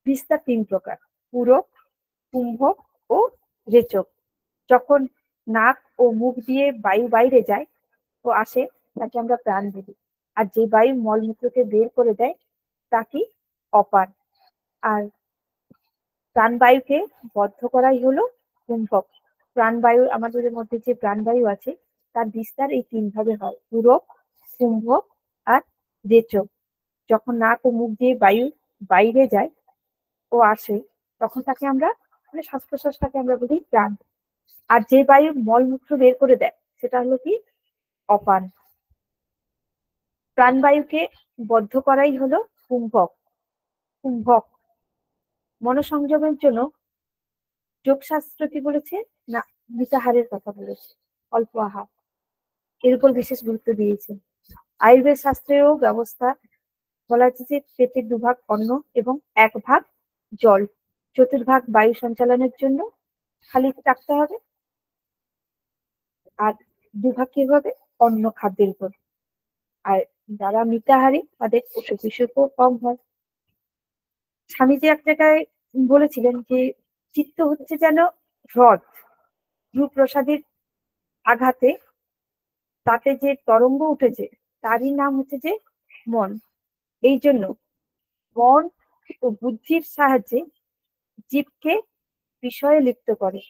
বিস্তার তিন প্রকার: পূরক, কুম্ভক ও রেচক। যখন নাক ও মুখ দিয়ে বায়ু বাইরে যায় ও আসে, তাকে আমরা প্রাণ বলি। আর যে বায়ু মলমূত্রকে বের করে দেয়, তাকে অপান। আর প্রাণবায়ুকে বদ্ধ করাই হলো কুম্ভক। প্রাণবায়ু, আমাদের মধ্যে যে প্রাণবায়ু আছে তার বিস্তার এই 3 ভাবে হয়, পুরক, কুম্ভক আর রেচক। যখন নাক ও মুখ দিয়ে বায়ু বাইরে যায় ও আসে, তখন তাকে আমরা, মানে শ্বাস প্রশ্বাসটাকে আমরা বলি প্রাণ। আর যে বায়ু মলমূত্র বের করে দেয় সেটা হলো কি অপান। প্রাণবায়ুকে বদ্ধ করাই হলো কুম্ভক। কুম্ভক মনসংযমের জন্য যোগশাস্ত্র কি বলেছে না, মিতাহারের কথা বলেছে, অল্প আহার, এর উপর বিশেষ গুরুত্ব দিয়েছে। আয়ুর্বেদ শাস্ত্রেও ব্যবস্থা বলা আছে যে পেটের 2 ভাগ অন্ন এবং 1 ভাগ জল, চতুর্ভাগ বায়ু সঞ্চালনের জন্য খালি রাখতে হবে, আর 2 ভাগ কি হবে অন্য খাদ্যের উপর। আর যারা মিতাহারী তাদের অসুখ বিসুখও কম হয়। স্বামীজি এক জায়গায় বলেছিলেন যে চিত্ত হচ্ছে যেন হ্রদ, ধ্রুপ্রসাদের আঘাতে তাতে যে তরঙ্গ উঠেছে তারই নাম হচ্ছে যে মন। এই জন্য মন ও বুদ্ধির সাহায্যে জীবকে বিষয়ে লিপ্ত করে,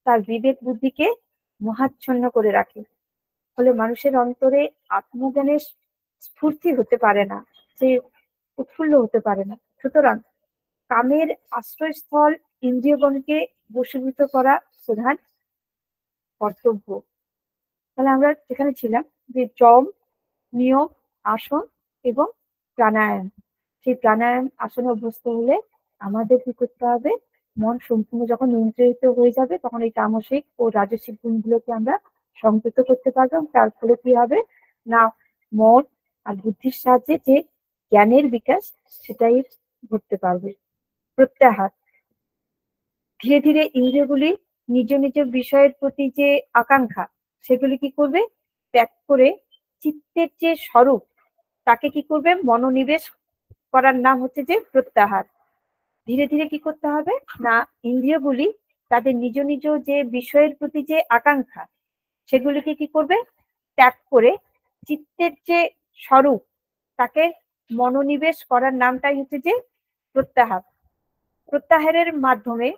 তার বিবেক বুদ্ধিকে মোহাচ্ছন্ন করে রাখে। ফলে মানুষের অন্তরে আত্মজ্ঞানের স্ফূর্তি হতে পারে না, সে উৎফুল্ল হতে পারে না। সুতরাং কামের আশ্রয়স্থল ইন্দ্রিয়গণকে বশীভূত করা প্রধান কর্তব্য। তাহলে আমরা যেখানে ছিলাম যে যম, নিয়ম, আসন এবং প্রাণায়াম, সেই প্রাণায়াম আসনে অভ্যস্ত হলে আমাদের কি করতে হবে, মন সম্পূর্ণ যখন নিয়ন্ত্রিত হয়ে যাবে তখন এই তামসিক ও রাজসিক গুণগুলোকে আমরা সংযত করতে পারবো। তার ফলে কি হবে না, মন আর বুদ্ধির সাহায্যে যে জ্ঞানের বিকাশ সেটাই ঘটতে পারবে। প্রত্যাহার, ধীরে ধীরে ইন্দ্রিয়গুলি নিজ নিজ বিষয়ের প্রতি যে আকাঙ্ক্ষা সেগুলি কি করবে ত্যাগ করে চিত্তের যে স্বরূপ তাকে কি করবে মনোনিবেশ করার নাম হচ্ছে যে প্রত্যাহার। ধীরে ধীরে কি করতে হবে না, ইন্দ্রিয়গুলি তাদের নিজ নিজ যে বিষয়ের প্রতি যে আকাঙ্ক্ষা সেগুলিকে কি করবে ত্যাগ করে চিত্তের যে স্বরূপ তাকে মনোনিবেশ করার নামটাই হচ্ছে যে প্রত্যাহার। প্রত্যাহারের মাধ্যমে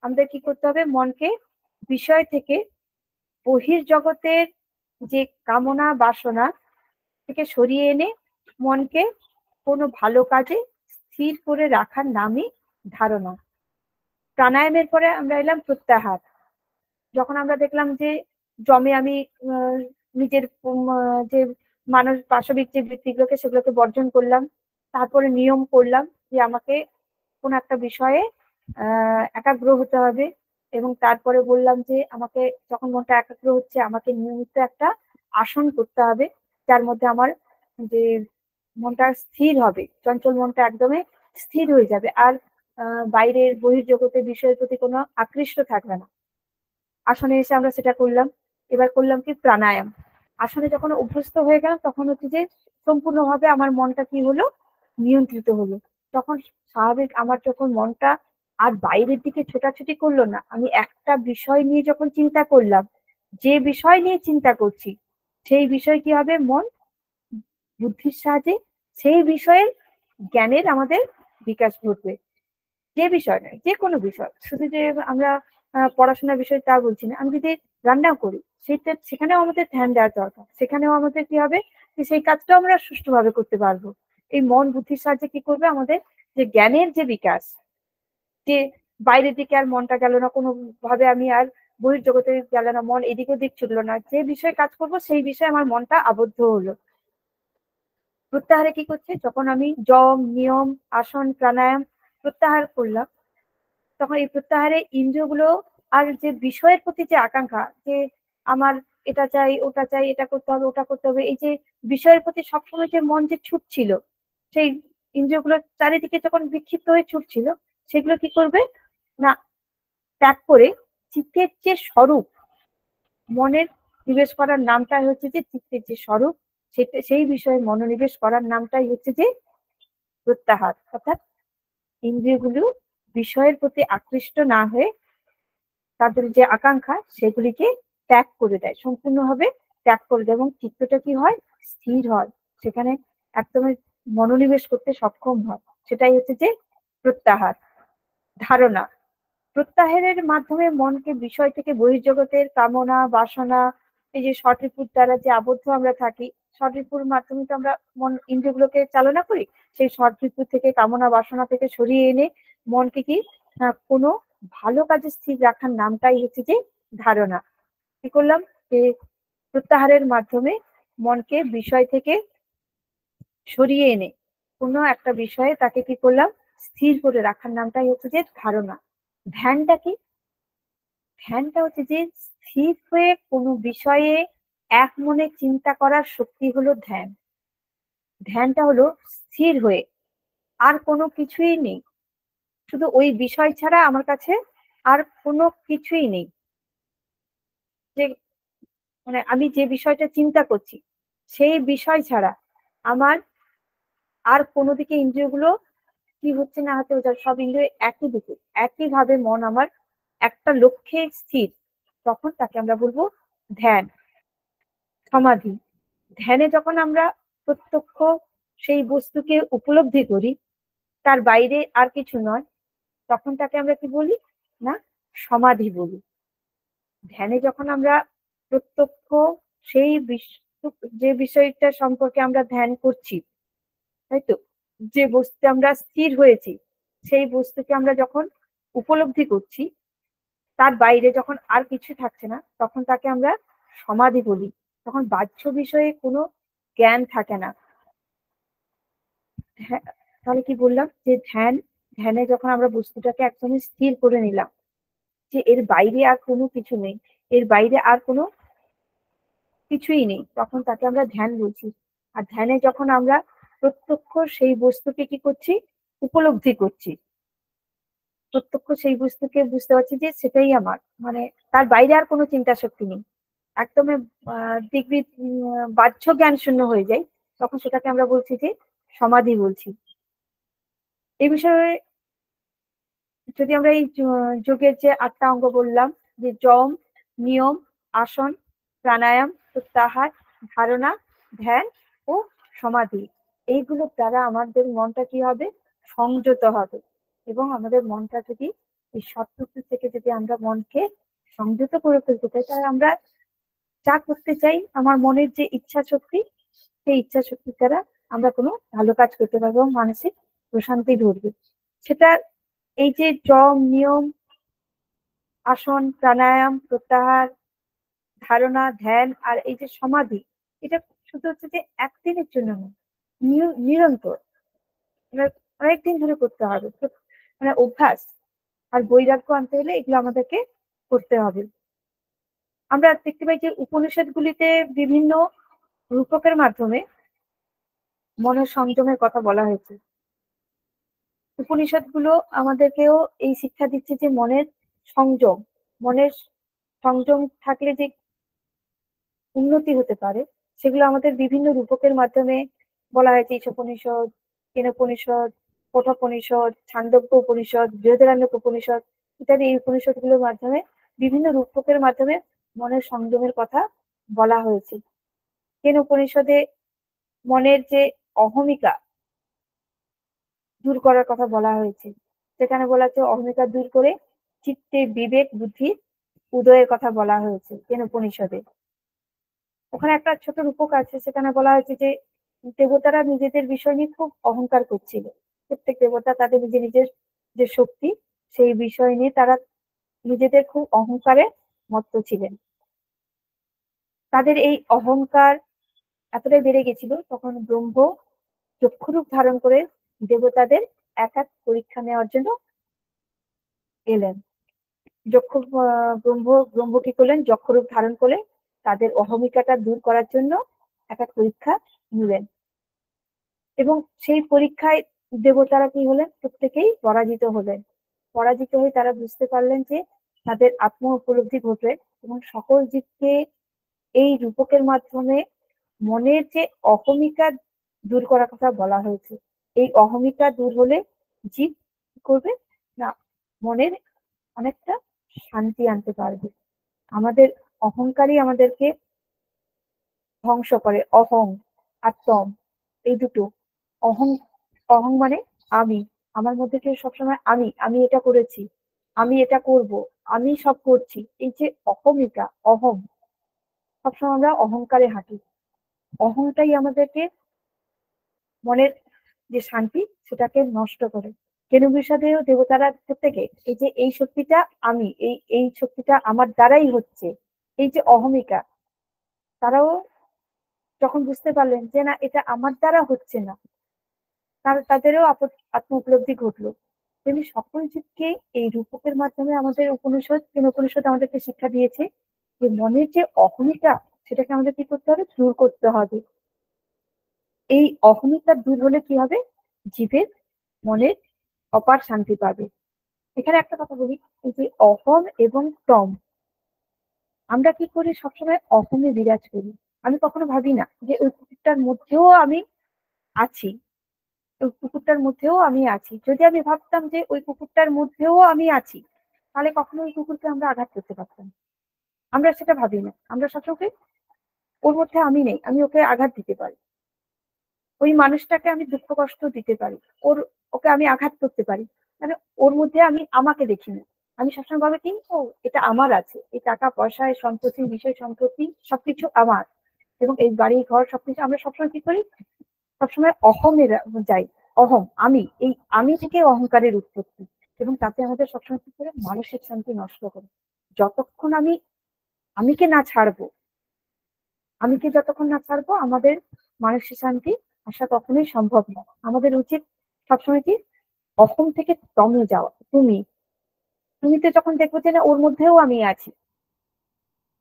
আমাদের কি করতে হবে, মনকে বিষয় থেকে বহির্জগতের যে কামনা বাসনা থেকে সরিয়ে এনে মনকে কোনো ভালো কাজে স্থির করে রাখার নামই ধারণা। প্রাণায়ামের পরে আমরা এলাম প্রত্যাহার। যখন আমরা দেখলাম যে জমে আমি নিজের যে মানুষ পাশবিক যে বৃত্তিগুলোকে সেগুলোকে বর্জন করলাম, তারপরে নিয়ম করলাম যে আমাকে কোন একটা বিষয়ে একাগ্র হতে হবে, এবং তারপরে বললাম যে আমাকে যখন মনটা একাগ্র হচ্ছে আমাকে নিয়মিত একটা আসন করতে হবে যার মধ্যে আমার যে মনটা স্থির হবে, চঞ্চল মনটা একদমই স্থির হয়ে যাবে, আর বাইরের বহির্জগতের বিষয়ের প্রতি কোনো আকৃষ্ট থাকবে না। আসনে এসে আমরা সেটা করলাম। এবার করলাম কি প্রাণায়াম। আসনে যখন অভ্যস্ত হয়ে গেলাম তখন হচ্ছে যে সম্পূর্ণভাবে আমার মনটা কি হলো নিয়ন্ত্রিত হলো। তখন স্বাভাবিক আমার যখন মনটা আর বাইরের দিকে ছোটাছুটি করলো না, আমি একটা বিষয় নিয়ে যখন চিন্তা করলাম, যে বিষয় নিয়ে চিন্তা করছি সেই বিষয় কি হবে, মন বুদ্ধির সাহায্যে সেই বিষয়ের জ্ঞানের আমাদের বিকাশ ঘটবে। যে বিষয় নয়, যে কোনো বিষয়, শুধু যে আমরা পড়াশোনার বিষয় তা বলছি না, আমি যদি রান্নাও করি সেখানেও আমাদের ধ্যান দেওয়ার দরকার, সেখানেও আমাদের কি হবে যে সেই কাজটাও আমরা সুষ্ঠুভাবে করতে পারবো। এই মন বুদ্ধির সাহায্যে কি করবে, আমাদের যে জ্ঞানের যে বিকাশ, যে বাইরের দিকে আর মনটা গেল না, কোনো ভাবে আমি আর বহির্জগতে গেল না, মন এদিকে দিক ছুটলো না, যে বিষয়ে কাজ করব সেই বিষয়ে আমার মনটা আবদ্ধ হলো। প্রত্যাহারে কি করছে, যখন আমি যম, নিয়ম, আসন, প্রাণায়াম প্রত্যাহার করলাম তখন এই প্রত্যাহারে ইন্দ্রিয়গুলো আর যে বিষয়ের প্রতি যে আকাঙ্ক্ষা, যে আমার এটা চাই, ওটা চাই, এটা করতে হবে, ওটা করতে হবে, এই যে বিষয়ের প্রতি সবসময় যে মন যে ছুটছিল, সেই ইন্দ্রিয়গুলো চারিদিকে যখন বিক্ষিপ্ত হয়ে ছুটছিল, সেগুলো কি করবে না ত্যাগ করে চিত্তের যে স্বরূপ, মনের নিবেশ করার নামটাই হচ্ছে যে চিত্তের যে স্বরূপ, সেই বিষয়ে মনোনিবেশ করার নামটাই হচ্ছে যে প্রত্যাহার। অর্থাৎ ইন্দ্রিয়গুলো বিষয়ের প্রতি আকৃষ্ট না হয়ে তাদের যে আকাঙ্ক্ষা সেগুলিকে ত্যাগ করে দেয়, সম্পূর্ণভাবে ত্যাগ করে দেয়, এবং চিত্তটা কি হয় স্থির হয়, সেখানে একদমই মনোনিবেশ করতে সক্ষম হয়, সেটাই হচ্ছে যে প্রত্যাহার। ধারণা, প্রত্যাহারের মাধ্যমে মনকে বিষয় থেকে বহির্জগতের কামনা বাসনা, এই যে সঠিপুর দ্বারা যে আবদ্ধ আমরা থাকি, সঠিপুর মাধ্যমে তো আমরা মন ইন্দ্রিয়গুলোকে চালনা করি। সেই সঠিপুর থেকে কামনা বাসনা থেকে সরিয়ে এনে মনকে কি কোনো ভালো কাজে স্থির রাখার নামটাই হচ্ছে যে ধারণা। কি করলাম, যে প্রত্যাহারের মাধ্যমে মনকে বিষয় থেকে সরিয়ে এনে কোনো একটা বিষয়ে তাকে কি করলাম, স্থির করে রাখার নামটাই হচ্ছে যে ধারণা। ধ্যানটা কি? ধ্যানটা হচ্ছে যে স্থির হয়ে কোনো বিষয়ে এক মনে চিন্তা করার শক্তি হলো ধ্যান। ধ্যানটা হলো স্থির হয়ে, আর কোনো কিছুই নেই, শুধু ওই বিষয় ছাড়া আমার কাছে আর কোনো কিছুই নেই। যে মানে আমি যে বিষয়টা চিন্তা করছি সেই বিষয় ছাড়া আমার আর কোনো দিকে ইন্দ্রিয়গুলো কি হচ্ছে না হচ্ছে, সব ইন্দ্রিয় একই দিকে, একই ভাবে মন আমার একটা লক্ষ্যে স্থির, তখন তাকে আমরা বলবো ধ্যান, সমাধি। ধ্যানে যখন আমরা প্রত্যক্ষ সেই বস্তুকে উপলব্ধি করি, তার বাইরে আর কিছু নয়, তখন তাকে আমরা কি বলি না, সমাধি বলি। ধ্যানে যখন আমরা প্রত্যক্ষ সেই যে বিষয়টা সম্পর্কে আমরা ধ্যান করছি, তাই তো, যে বস্তুতে আমরা স্থির হয়েছি, সেই বস্তুকে আমরা যখন উপলব্ধি করছি, তার বাইরে যখন আর কিছু থাকছে না, তখন তাকে আমরা সমাধি বলি। তখন বাহ্য বিষয়ে কোনো জ্ঞান থাকে না। হ্যাঁ, তাহলে কি বললাম, যে ধ্যানে যখন আমরা বস্তুটাকে একদমই স্থির করে নিলাম, যে এর বাইরে আর কোনো কিছু নেই, এর বাইরে আর কোনো কিছুই নেই, তখন তাকে আমরা ধ্যান বলছি। আর ধ্যানে যখন আমরা প্রত্যক্ষ সেই বস্তুকে কি করছি, উপলব্ধি করছি, প্রত্যক্ষ সেই বস্তুকে বুঝতে পারছি যে সেটাই আমার, মানে তার বাইরে আর কোনো চিন্তা শক্তি নেই, একদমই দিগ্বিদ বাহ্য জ্ঞান শূন্য হয়ে যায়, তখন সেটাকে আমরা বলছি যে সমাধি বলছি। এই বিষয়ে যদি আমরা এই যোগের যে ৮টা অঙ্গ বললাম, যে যম, নিয়ম, আসন, প্রাণায়াম, প্রত্যাহার, ধারণা, ধ্যান ও সমাধি, এইগুলোর দ্বারা আমাদের মনটা কি হবে, সংযত হবে। এবং আমাদের মনটা যদি এই সবকিছু থেকে যদি আমরা মনকে সংযত করে ফেলতে চাই, তাহলে আমরা যা করতে চাই, আমার মনের যে ইচ্ছা শক্তি, সেই ইচ্ছা শক্তির দ্বারা আমরা কোনো ভালো কাজ করতে পারবো, মানসিক প্রশান্তি ধরবে। সেটা এই যে যম, নিয়ম, আসন, প্রাণায়াম, প্রত্যাহার, ধারণা, ধ্যান আর এই যে সমাধি, এটা শুধু হচ্ছে যে একদিনের জন্য নয়, নিরন্তর অনেকদিন ধরে করতে হবে। মানে অভ্যাস আর বৈরাগ্য আনতে হলে এগুলো আমাদেরকে করতে হবে। আমরা দেখতে পাই যে উপনিষদ গুলিতে বিভিন্ন রূপকের মাধ্যমে মনের সংযমের কথা বলা হয়েছে। উপনিষদ গুলো আমাদেরকেও এই শিক্ষা দিচ্ছে যে মনের সংযম, মনের সংযম থাকলে যে উন্নতি হতে পারে, সেগুলো আমাদের বিভিন্ন রূপকের মাধ্যমে বলা হয়েছে। ঈশোপনিষদ, কেনোপনিষদ, কঠোপনিষদ, ছান্দোগ্য উপনিষদ, বৃহদারণ্যক উপনিষদ ইত্যাদি, এই উপনিষদ গুলোর মাধ্যমে বিভিন্ন রূপকের মাধ্যমে মনের সংযমের কথা বলা হয়েছে। কেন উপনিষদে মনের যে অহমিকা দূর করার কথা বলা হয়েছে, সেখানে বলা হচ্ছে অহমিকা দূর করে চিত্তে বিবেক বুদ্ধির উদয়ের কথা বলা হয়েছে কেন উপনিষদে। ওখানে একটা ছোট রূপক আছে, সেখানে বলা হয়েছে যে দেবতারা নিজেদের বিষয় নিয়ে খুব অহংকার করছিল। প্রত্যেক দেবতা তাদের নিজের নিজের যে শক্তি, সেই বিষয় নিয়ে তারা নিজেদের খুব অহংকারে মত্ত ছিলেন। তাদের এই অহংকার এতটাই বেড়ে গেছিল, তখন ব্রহ্ম চক্ষুরূপ ধারণ করে দেবতাদের এক এক পরীক্ষা নেওয়ার জন্য এলেন। যক্ষ ব্রহ্ম কি করলেন, যক্ষরূপ ধারণ করে তাদের অহমিকাটা দূর করার জন্য এক এক পরীক্ষা নিলেন। এবং সেই পরীক্ষায় দেবতারা কি হলেন, প্রত্যেকেই পরাজিত হলেন। পরাজিত হয়ে তারা বুঝতে পারলেন যে তাদের আত্ম উপলব্ধি ঘটবে এবং সকল জীবকে এই রূপকের মাধ্যমে মনের যে অহমিকা দূর করার কথা বলা হয়েছে। এই অহমিকা দূর হলে জীব কি করবে না, মনের অনেকটা শান্তি আনতে পারবে। আমাদের অহংকারই আমাদেরকে ধ্বংস করে। অহং আর তম, এই দুটো। অহং, অহং মানে আমি, আমার মধ্যে কেউ সবসময় আমি আমি এটা করেছি, আমি এটা করব, আমি সব করছি, এই যে অহমিকা, অহম, সবসময় আমরা অহংকারে হাঁটি। অহংটাই আমাদেরকে মনের যে শান্তি সেটাকে নষ্ট করে। কেনু বিষাদেও দেবতারা থেকে এই যে এই শক্তিটা আমি, এই এই শক্তিটা আমার দ্বারাই হচ্ছে, এই যে অহমিকা, তারাও যখন বুঝতে পারলেন যে না এটা আমার দ্বারা হচ্ছে না, তাদেরও আত্ম উপলব্ধি ঘটলো। তেমনি সকল জীবকে এই রূপকের মাধ্যমে আমাদের উপনিষদ, তিন উপনিষদ আমাদেরকে শিক্ষা দিয়েছে যে মনের যে অহমিকা সেটাকে আমাদের কি করতে হবে, দূর করতে হবে। এই অহমিকা দূর হলে কি হবে, জীবের মনের অপার শান্তি পাবে। এখানে একটা কথা বলি, এই যে অহম এবং তম, আমরা কি করি সবসময় অহমে বিরাজ করি। আমি কখনো ভাবি না যে ওই কুকুরটার মধ্যেও আমি আছি, ওই কুকুরটার মধ্যেও আমি আছি। যদি আমি ভাবতাম যে ওই কুকুরটার মধ্যেও আমি আছি, তাহলে কখনো ওই কুকুরকে আমরা আঘাত করতে পারতাম না। আমরা সেটা ভাবি না, আমরা সবসময় ওর মধ্যে আমি নেই, আমি ওকে আঘাত দিতে পারি, ওই মানুষটাকে আমি দুঃখ কষ্ট দিতে পারি, ওকে আমি আঘাত করতে পারি, মানে ওর মধ্যে আমি আমাকে দেখি না। আমি সবসময় ভাবে কি, ও এটা আমার আছে, এই টাকা পয়সা, এই সম্পত্তি, বিষয় সম্পত্তি সবকিছু আমার, এবং এই বাড়ি ঘর সবকিছু। আমরা সবসময় কি করি, সবসময় অহমের যাই, অহম, আমি, এই আমি থেকে অহংকারের উৎপত্তি, এবং তাতে আমাদের সবসময় কি করে, মানসিক শান্তি নষ্ট করে। যতক্ষণ আমি আমিকে না ছাড়বো, আমিকে যতক্ষণ না ছাড়বো, আমাদের মানসিক শান্তি আসা কখনোই সম্ভব না। আমাদের উচিত সবসময় কি, অহম থেকে তমে যাওয়া। তুমিতে যখন দেখবো যে না ওর মধ্যেও আমি আছি,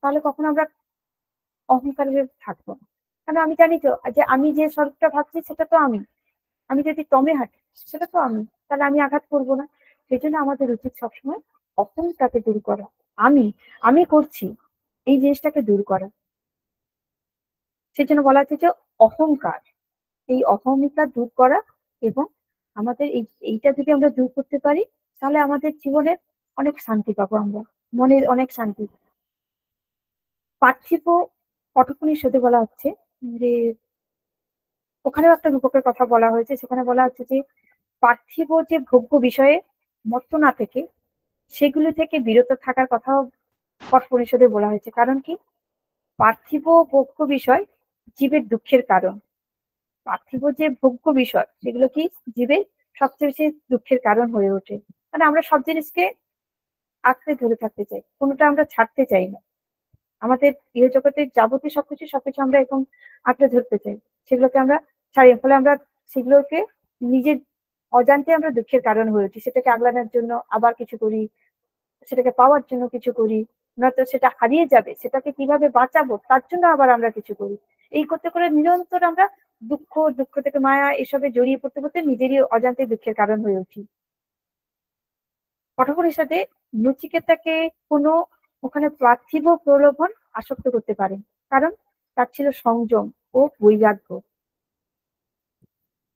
তাহলে কখনো আমরা অহংকারে থাকবো না। কারণ আমি জানি তো যে আমি যে স্বরূপটা ভাবছি সেটা তো আমি। আমি যদি তমে হাঁটি সেটা তো আমি, তাহলে আমি আঘাত করবো না। সেই জন্য আমাদের উচিত সবসময় অহংটাকে দূর করা। আমি আমি করছি, এই জিনিসটাকে দূর করা। সেই জন্য বলা হচ্ছে যে অহংকার, এই অহমিকা দূর করা। এবং আমাদের এইটা যদি আমরা দূর করতে পারি, তাহলে আমাদের জীবনের অনেক শান্তি পাবো আমরা, মনের অনেক শান্তি। পার্থিব কঠোপনিষদে বলা হচ্ছে যে, ওখানেও একটা রূপকের কথা বলা হয়েছে। সেখানে বলা হচ্ছে যে পার্থিব যে ভোগ্য বিষয়ে মত্ত না থেকে সেগুলি থেকে বিরত থাকার কথাও কঠোপনিষদে বলা হয়েছে। কারণ কি, পার্থিব ভোগ্য বিষয় জীবের দুঃখের কারণ। পার্থিব যে ভোগ্য বিষয় সেগুলো কি জীবের সবচেয়ে বেশি দুঃখের কারণ হয়ে ওঠে। মানে আমরা সব জিনিসকে আঁকড়ে ধরে থাকতে চাই, কোনোটা আমরা ছাড়তে চাই না। আমাদের ইহজগতের যাবতীয় সবকিছু আমরা এরকম আঁকড়ে ধরতে চাই, সেগুলোকে আমরা ছাড়ি। ফলে আমরা সেগুলোকে নিজের অজান্তে আমরা দুঃখের কারণ হয়ে উঠি। সেটাকে আগলানোর জন্য আবার কিছু করি, সেটাকে পাওয়ার জন্য কিছু করি, নয়তো সেটা হারিয়ে যাবে, সেটাকে কিভাবে বাঁচাবো তার জন্য আবার আমরা কিছু করি। এই করতে করে নিরন্তর আমরা দুঃখ, দুঃখ থেকে মায়া, এসবে জড়িয়ে পড়তে পড়তে নিজেরই অজান্তে দুঃখের কারণ হয়ে উঠি। কঠোপনিষদে নচিকেতাকে কোনো ওখানে পার্থিব প্রলোভন আসক্ত করতে পারেন, কারণ তার ছিল সংযম ও বৈরাগ্য।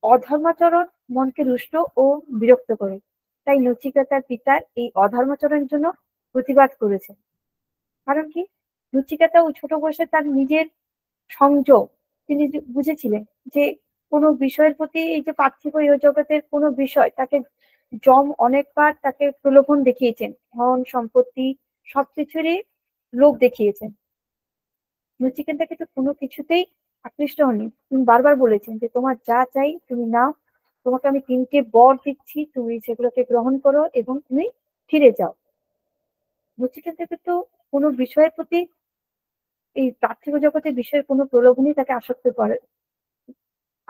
অধর্মাচরণ মনকে রুষ্ট ও বিরক্ত করে, তাই নচিকেতার পিতার এই অধর্মাচরণের জন্য প্রতিবাদ করেছেন। কারণ কি, নচিকেতা ওই ছোট বয়সে তার নিজের সংযম তিনি বুঝেছিলেন যে কোনো বিষয়ের প্রতি, এই যে পার্থিব ইহ জগতের কোনো বিষয় তাকে, যম অনেকবার তাকে প্রলোভন দেখিয়েছেন, ধন সম্পত্তি সবকিছুরই লোভ দেখিয়েছেন। নচিকেতা কিন্তু কোনো কিছুতেই আকৃষ্ট হননি। তিনি বারবার বলেছেন যে তোমার যা চাই তুমি নাও, তোমাকে আমি 3টে বর দিচ্ছি, তুমি সেগুলোকে গ্রহণ করো এবং তুমি ফিরে যাও। নচিকেতা কিন্তু কোনো বিষয়ের প্রতি, এই পার্থিব জগতের বিষয়ের কোনো প্রলোভনই তাকে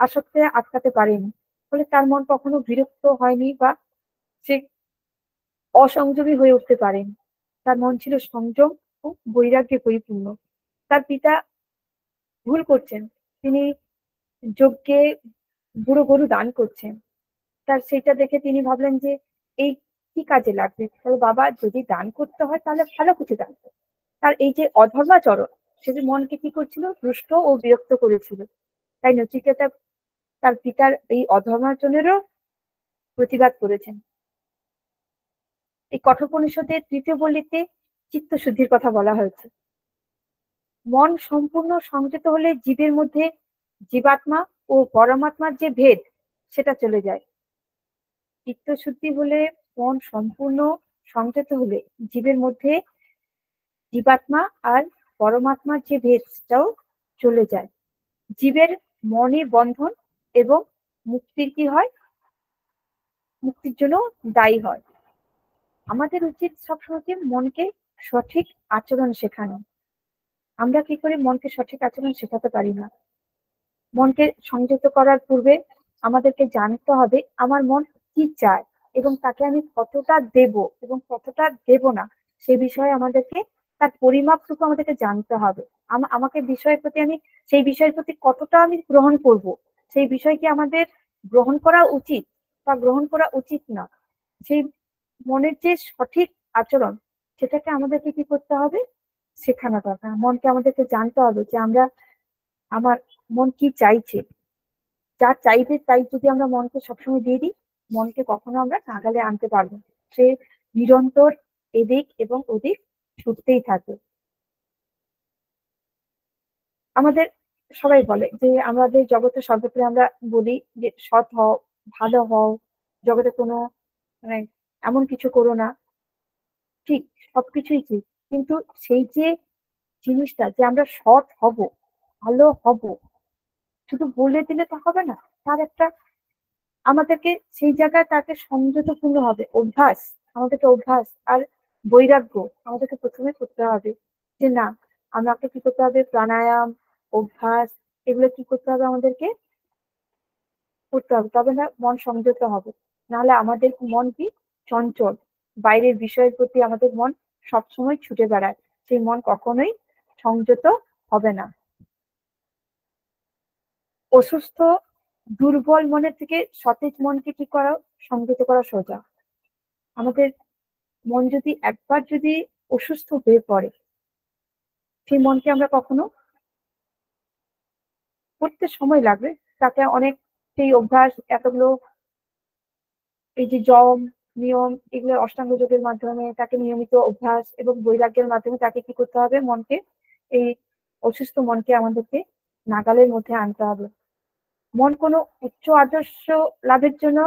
আসক্তে আটকাতে পারেনি। ফলে তার মন কখনো বিরক্ত হয়নি বা সে অসংযমী হয়ে উঠতে পারেনি। তার মন ছিল সংযম ও বৈরাগ্যে পরিপূর্ণ। তার পিতা ভুল করছেন, তিনি যজ্ঞে বুড়ো গরু দান করছেন। তার সেটা দেখে তিনি ভাবলেন যে এই কি কাজে লাগবে, তাহলে বাবা যদি দান করতে হয় তাহলে ভালো কিছু দান করো। তার এই যে অধর্মাচরণ, সে যে মনকে কি করছিল, রুষ্ট ও বিরক্ত করেছিল। তাই নচিকেতা তার পিতার এই অধর্মাচরণেরও প্রতিবাদ করেছেন। এই কঠোপনিষদের 3য় বলিতে চিত্তশুদ্ধির কথা বলা হয়েছে। মন সম্পূর্ণ সংযত হলে জীবের মধ্যে জীবাত্মা ও পরমাত্মার যে ভেদ সেটা চলে যায়। চিত্তশুদ্ধি হলে মন সম্পূর্ণ সংযত হলে জীবের মধ্যে জীবাত্মা আর পরমাত্মার যে ভেদটাও চলে যায়। জীবের মনে বন্ধন এবং মুক্তির কি হয়, মুক্তির জন্য দায়ী হয়। আমাদের উচিত সবসময় মনকে সঠিক আচরণ শেখানো। আমরা কি করে মনকে সঠিক আচরণ শেখাতে পারি না। মনকে সংযত করার পূর্বে আমাদেরকে জানতে হবে আমার মন কি চায় এবং তাকে আমি কতটা দেব এবং কতটা দেব না সে বিষয়ে আমাদেরকে তার পরিমাপটুকু আমাদেরকে জানতে হবে। আমাকে বিষয়ের প্রতি আমি সেই বিষয়ের প্রতি কতটা আমি গ্রহণ করব, সেই বিষয়কে আমাদের গ্রহণ করা উচিত বা গ্রহণ করা উচিত না, সেই মনের যে সঠিক আচরণ সেটাকে আমাদেরকে কি করতে হবে, শেখানো দরকার। মনকে আমাদেরকে জানতে হবে যে আমার মন কি চাইছে। যা চাইবে তাই যদি আমরা মনকে সবসময় দিয়ে দিই, মনকে কখনো আমরা নাগালে আনতে পারবো না। সে নিরন্তর এদিক এবং ওদিক ছুটতেই থাকে। আমাদের সবাই বলে যে আমাদের জগতে সর্বত্র আমরা বলি যে সৎ হও, ভালো হও, জগতে কোনো মানে এমন কিছু করো না। ঠিক, সবকিছুই ঠিক, কিন্তু সেই যে জিনিসটা যে আমরা সৎ হব, ভালো হব, শুধু বলে দিলে তো হবে না। তার একটা আমাদেরকে সেই জায়গায় তাকে সংযতপূর্ণ হবে অভ্যাস, আমাদেরকে অভ্যাস আর বৈরাগ্য আমাদেরকে প্রথমে করতে হবে। যে না, আমাকে কি করতে হবে, প্রাণায়াম, অভ্যাস, এগুলো কি করতে হবে, আমাদেরকে করতে হবে, তবে না মন সংযত হবে। নাহলে আমাদের মন কি চঞ্চল, বাইরের বিষয়ের প্রতি আমাদের মন সবসময় ছুটে বেড়ায়, সেই মন কখনোই সংযত হবে না। অসুস্থ দুর্বল মনের থেকে সতেজ মনকে কি করা, সংযত করা সোজা। আমাদের মন যদি একবার যদি অসুস্থ হয়ে পড়ে, সেই মনকে আমরা কখনো করতে সময় লাগবে, তাকে অনেক সেই অভ্যাস এতগুলো এই যে যম নিয়ম, এগুলো অষ্টাঙ্গ যোগের মাধ্যমে তাকে নিয়মিত অভ্যাস এবং বৈরাগ্যের মাধ্যমে তাকে কি করতে হবে, মনকে, এই অসুস্থ মনকে আমাদেরকে নাগালের মধ্যে আনতে হবে। মন কোনো উচ্চ আদর্শ লাভের জন্য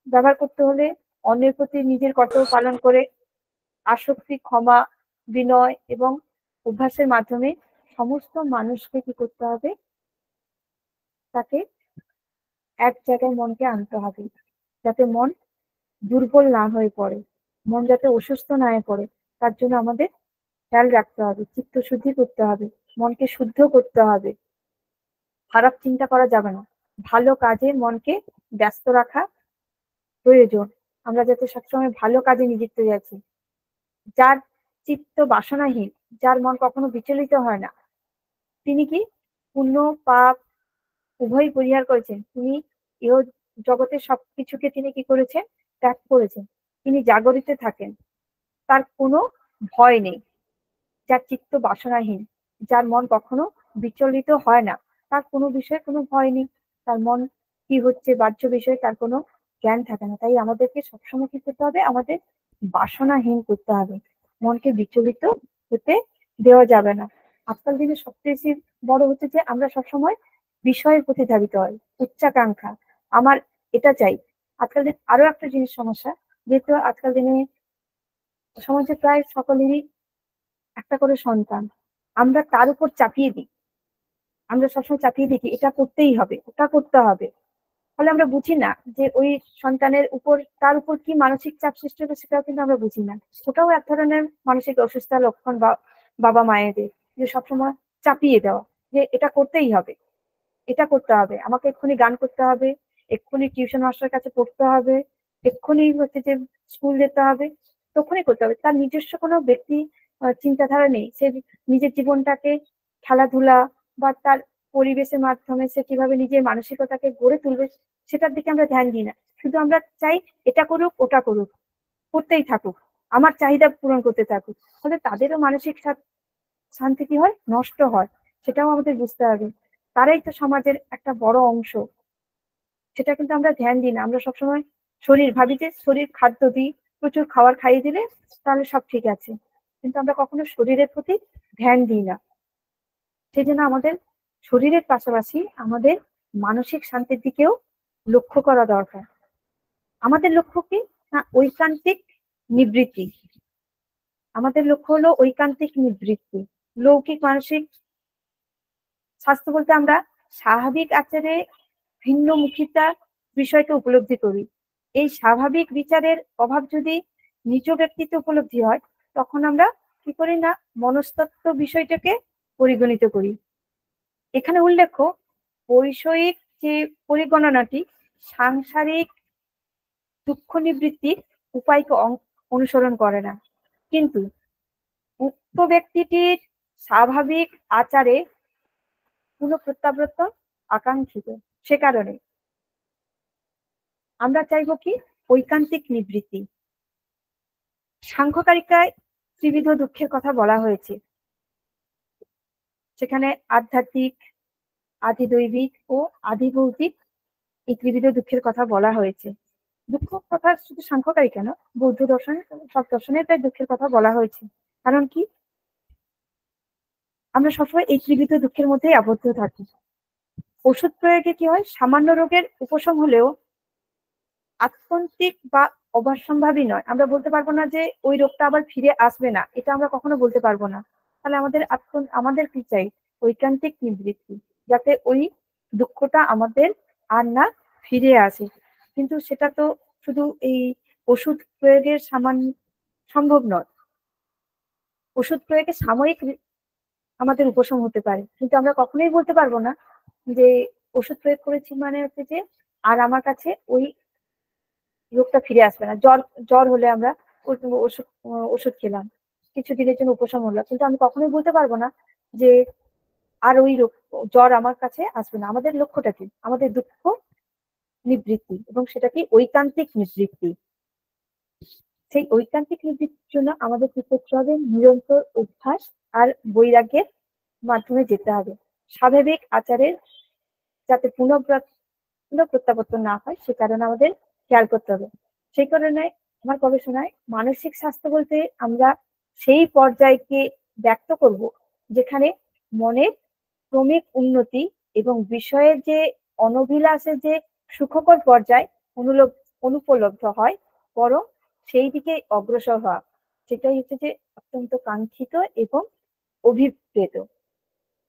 ব্যবহার করতে হলে অন্যের প্রতি নিজের কর্তব্য পালন করে আসক্তি, ক্ষমা, বিনয় এবং অভ্যাসের মাধ্যমে সমস্ত মানুষকে কি করতে হবে, তাকে এক জায়গায় মনকে আনতে হবে, যাতে মন দুর্বল না হয়ে পড়ে, মন যাতে অসুস্থ না হয়ে পড়ে। তার জন্য আমাদের খেয়াল রাখতে হবে, চিত্ত শুদ্ধি করতে হবে, মনকে শুদ্ধ করতে হবে। খারাপ চিন্তা করা যাবে না, ভালো কাজে মনকে ব্যস্ত রাখা প্রয়োজন। আমরা যাতে সবসময় ভালো কাজে নিযুক্ত আছি। যার চিত্ত বাসনাহীন, যার মন কখনো বিচলিত হয় না, তিনি কি পুণ্য পাপ উভয় পরিহার করেছেন। তিনি ইহ জগতের সবকিছুকে তিনি কি করেছেন, ত্যাগ করেছেন। তিনি জাগরিত থাকেন, তার কোনো ভয় নেই। যার চিত্ত বাসনাহীন, যার মন কখনো বিচলিত হয় না, তার কোনো বিষয়ে কোনো ভয় নেই। তার মন কি হচ্ছে বাহ্য বিষয়ে তার কোনো জ্ঞান থাকে না। তাই আমাদেরকে সবসময় কি করতে হবে, আমাদের বাসনাহীন করতে হবে, মনকে বিচলিত হতে দেওয়া যাবে না। আজকাল দিনে সবচেয়ে বেশি বড় হচ্ছে যে আমরা সবসময় বিষয়ের প্রতি ধাবিত হয়, উচ্চাকাঙ্ক্ষা, আমার এটা চাই। আজকাল দিন আরো একটা জিনিস সমস্যা, যেহেতু আজকাল দিনে সমাজে প্রায় সকলেরই একটা করে সন্তান, আমরা তার উপর চাপিয়ে দিই। আমরা সবসময় চাপিয়ে দিই এটা করতেই হবে, ওটা করতে হবে। ফলে আমরা বুঝি না যে ওই সন্তানের উপর, তার উপর কি মানসিক চাপ সৃষ্টি হবে সেটাও কিন্তু আমরা বুঝি না। ওটাও এক ধরনের মানসিক অসুস্থতার লক্ষণ বা বাবা মায়েদের, যে সবসময় চাপিয়ে দেওয়া যে এটা করতেই হবে, এটা করতে হবে, আমাকে এক্ষুনি গান করতে হবে, এক্ষুনি টিউশন মাস্টারের কাছে পড়তে হবে, এক্ষুনি হচ্ছে যে স্কুল যেতে হবে, তখনই করতে হবে। তার নিজস্ব কোনো ব্যক্তি চিন্তাধারা নেই। সে নিজের জীবনটাকে খেলাধুলা বা তার পরিবেশের মাধ্যমে সে কিভাবে নিজের মানসিকতাকে গড়ে তুলবে সেটার দিকে আমরা ধ্যান দিই না। শুধু আমরা চাই এটা করুক, ওটা করুক, করতেই থাকুক, আমার চাহিদা পূরণ করতে থাকুক। ফলে তাদেরও মানসিক শান্তি কি হয়, নষ্ট হয়। সেটাও আমাদের বুঝতে হবে। তারাই তো সমাজের একটা বড় অংশ। সেটা কিন্তু আমরা ধ্যান দিই না। আমরা সবসময় শরীর ভাবি যে শরীর খাদ্য দিই, প্রচুর খাবার খাইয়ে দিলে তাহলে সব ঠিক আছে, কিন্তু আমরা কখনো শরীরের প্রতি ধ্যান দিই না। সেই জন্য আমাদের শরীরের পাশাপাশি আমাদের মানসিক শান্তির দিকেও লক্ষ্য করা দরকার। আমাদের লক্ষ্য কি, না ঐকান্তিক নিবৃত্তি। আমাদের লক্ষ্য হলো ঐকান্তিক নিবৃত্তি। লৌকিক মানসিক স্বাস্থ্য বলতে আমরা স্বাভাবিক আচারে ভিন্নমুখিতা বিষয়কে উপলব্ধি করি। এই স্বাভাবিক বিচারের অভাব যদি নিজ ব্যক্তিত্ব উপলব্ধি হয়, তখন আমরা কি করি না, মনস্তত্ত্ব বিষয়টাকে পরিগণিত করি। এখানে উল্লেখ্য, বৈষয়িক যে পরিগণনাটি সাংসারিক দুঃখ নিবৃত্তির উপায়কে অনুসরণ করে না, কিন্তু উক্ত ব্যক্তিটির স্বাভাবিক আচারে পুনঃপ্রত্যাবর্তন আকাঙ্ক্ষিত। সে কারণে আমরা চাইব কি, ঐকান্তিক নিবৃত্তি। সাংখ্যকারিকায় ত্রিবিধ দুঃখের কথা বলা হয়েছে। সেখানে আধ্যাত্মিক, আদিদৈবিক ও আদিভৌতিক এই ত্রিবিধ দুঃখের কথা বলা হয়েছে। দুঃখ কথা শুধু সাংখ্যকারী কেন, বৌদ্ধ দর্শন, সব দর্শনের প্রায় দুঃখের কথা বলা হয়েছে। কারণ কি, আমরা সবসময় এই ত্রিবিধ দুঃখের মধ্যেই আবদ্ধ থাকি। ওষুধ প্রয়োগে কি হয়, সামান্য রোগের উপশম হলেও আত্যন্তিক বা অবশ্যম্ভাবী নয়। আমরা বলতে পারবো না যে ওই রোগটা আবার ফিরে আসবে না, এটা আমরা কখনো বলতে পারবো না। তাহলে আমাদের কি চাই, ঐকান্তিক নিবৃত্তি, যাতে ওই দুঃখটা আমাদের আর না ফিরে আসে। কিন্তু সেটা তো শুধু এই ওষুধ প্রয়োগের সম্ভব নয়। ওষুধ প্রয়োগে সাময়িক আমাদের উপশম হতে পারে, কিন্তু আমরা কখনোই বলতে পারবো না যে ওষুধ প্রয়োগ করেছি মানে হচ্ছে যে আর আমার কাছে ওই রোগটা ফিরে আসবে না। জ্বর জ্বর হলে আমরা ওষুধ খেলাম, কিছুদিনের জন্য উপশম হলো, কিন্তু আমি কখনোই বলতে পারবো না যে আর ওই রোগ জ্বর আমার কাছে আসবে না। আমাদের লক্ষ্যটা কি, আমাদের দুঃখ নিবৃত্তি, এবং সেটা কি, ঐকান্তিক নিবৃত্তি। সেই ঐকান্তিক নিবৃত্তির জন্য আমাদের কি করতে হবে, নিরন্তর অভ্যাস আর বৈরাগ্যের মাধ্যমে যেতে হবে। স্বাভাবিক আচারের যাতে পুনঃপ্রত্যাবর্তন না হয়, সে কারণে আমাদের খেয়াল করতে হবে। সেই কারণে আমার গবেষণায় মানসিক স্বাস্থ্য বলতে আমরা সেই পর্যায়কে ব্যক্ত করব যেখানে মনের ক্রমিক উন্নতি এবং বিষয়ের যে অনভিলাষের যে সুখকর পর্যায় অনুপলব্ধ হয়, বরং সেই দিকে অগ্রসর হওয়া, সেটাই হচ্ছে যে অত্যন্ত কাঙ্ক্ষিত এবং অভিপ্রেত।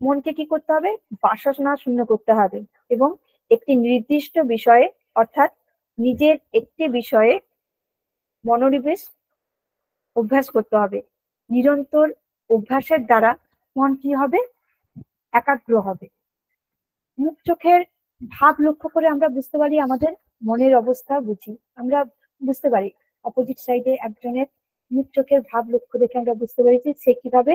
মনকে কি করতে হবে, বাসনা শূন্য করতে হবে এবং একটি নির্দিষ্ট বিষয়ে, অর্থাৎ নিজের একটি বিষয়ে মনোনিবেশ অভ্যাস করতে হবে। নিরন্তর অভ্যাসের দ্বারা মন কি হবে, একাগ্র হবে। মুখ চোখের ভাব লক্ষ্য করে আমরা বুঝতে পারি আমাদের মনের অবস্থা, বুঝি আমরা বুঝতে পারি অপোজিট সাইডে একজনের মুখ চোখের ভাব লক্ষ্য দেখে আমরা বুঝতে পারি যে সে কিভাবে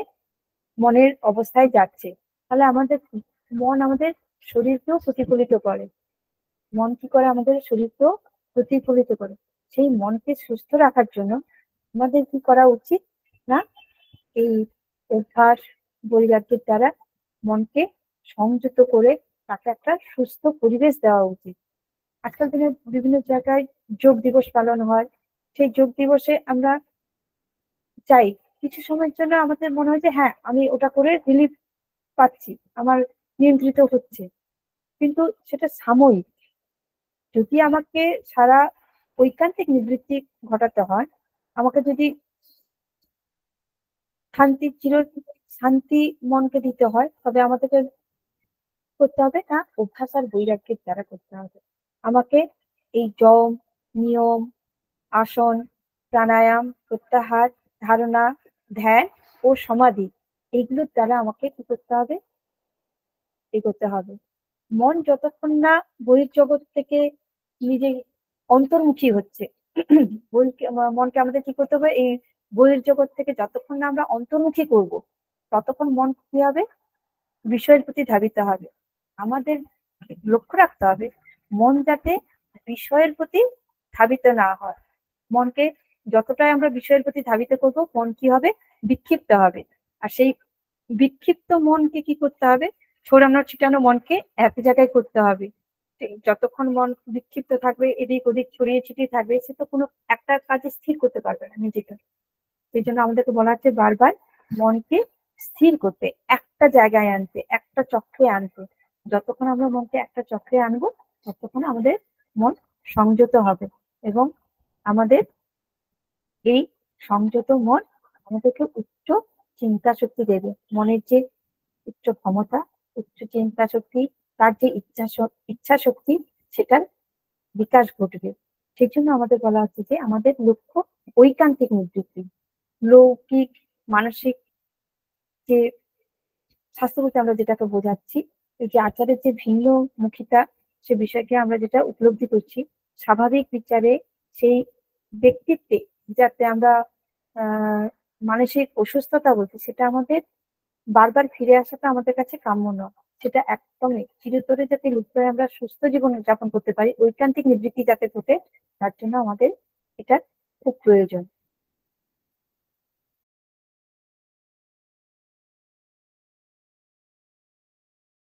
মনের অবস্থায় যাচ্ছে। তাহলে আমাদের মন আমাদের শরীরকেও প্রতিফলিত করে। মন কি করে, আমাদের শরীরকেও প্রতিফলিত করে। সেই মনকে সুস্থ রাখার জন্য আমাদের কি করা উচিত না, এই অভ্যাস বৈরাগ্যের দ্বারা মনকে সংযত করে তাকে একটা সুস্থ পরিবেশ দেওয়া উচিত। আজকাল দিনে বিভিন্ন জায়গায় যোগ দিবস পালন হয়। সেই যোগ দিবসে আমরা চাই কিছু সময়ের জন্য আমাদের মনে হয় যে হ্যাঁ, আমি ওটা করে রিলিফ পাচ্ছি, আমার নিয়ন্ত্রিত হচ্ছে, কিন্তু সেটা সাময়িক। যদি আমাকে সারা ঐকান্তিক নিবৃত্তি ঘটাতে হয়, আমাকে যদি শান্তি মনকে দিতে হয়, তবে আমাদেরকে করতে হবে না, অভ্যাস আর বৈরাগ্যের দ্বারা করতে হবে। আমাকে এই যম, নিয়ম, আসন, প্রাণায়াম, প্রত্যাহার, ধারণা, ধ্যান ও সমাধি, এইগুলোর দ্বারা আমাকে কি করতে হবে, এগোতে হবে। মন যতক্ষণ না বহির্জগৎ থেকে নিজে অন্তর্মুখী হচ্ছে, মনকে আমাদের কি করতে হবে, এই বহির্জগৎ থেকে যতক্ষণ না আমরা অন্তর্মুখী করব, ততক্ষণ মন কি হবে, বিষয়ের প্রতি ধাবিত হবে। আমাদের লক্ষ্য রাখতে হবে মন যাতে বিষয়ের প্রতি ধাবিত না হয়। মনকে যতটাই আমরা বিষয়ের প্রতি ধাবিত করব, মন কি হবে, বিক্ষিপ্ত হবে। আর সেই বিক্ষিপ্ত মনকে কি করতে হবে, ছড়ানো ছিটানো মনকে এক জায়গায় করতে হবে। যতক্ষণ মন বিক্ষিপ্ত থাকবে, এদিক ওদিক ছড়িয়ে ছিটিয়ে থাকবে, সে তো কোনো একটা কাজে স্থির করতে পারবে না নিজেকে। সেই জন্য আমাদেরকে বলা হচ্ছে বারবার মনকে স্থির করতে, একটা জায়গায় আনতে, একটা চক্রে আনতে। যতক্ষণ আমরা মনকে একটা চক্রে আনবো, ততক্ষণ আমাদের মন সংযত হবে এবং আমাদের এই সংযত মন আমাদেরকে উচ্চ চিন্তা শক্তি দেবে। মনের যে উচ্চ ক্ষমতা, উচ্চ চিন্তা শক্তি, তার যে ইচ্ছা শক্তি, সেটার বিকাশ ঘটবে। সেই জন্য আমাদের বলা হচ্ছে যে আমাদের লক্ষ্য ঐকান্তিক নিবৃত্তি। লৌকিক মানসিক যে স্বাস্থ্য বলতে আমরা যেটাকে বোঝাচ্ছি, এই যে আচারের যে ভিন্ন মুখিতা, সে বিষয়কে আমরা যেটা উপলব্ধি করছি, স্বাভাবিক বিচারে সেই ব্যক্তিত্বে যাতে আমরা মানসিক অসুস্থতা বলছি, সেটা আমাদের বারবার ফিরে আসাটা আমাদের কাছে কাম্য নয়। সেটা একদমই চিরতরে যাতে লুপ্ত হয়ে আমরা সুস্থ জীবন যাপন করতে পারি, ঐকান্তিক নিবৃত্তি যাতে ঘটে, তার জন্য আমাদের এটা খুব প্রয়োজন।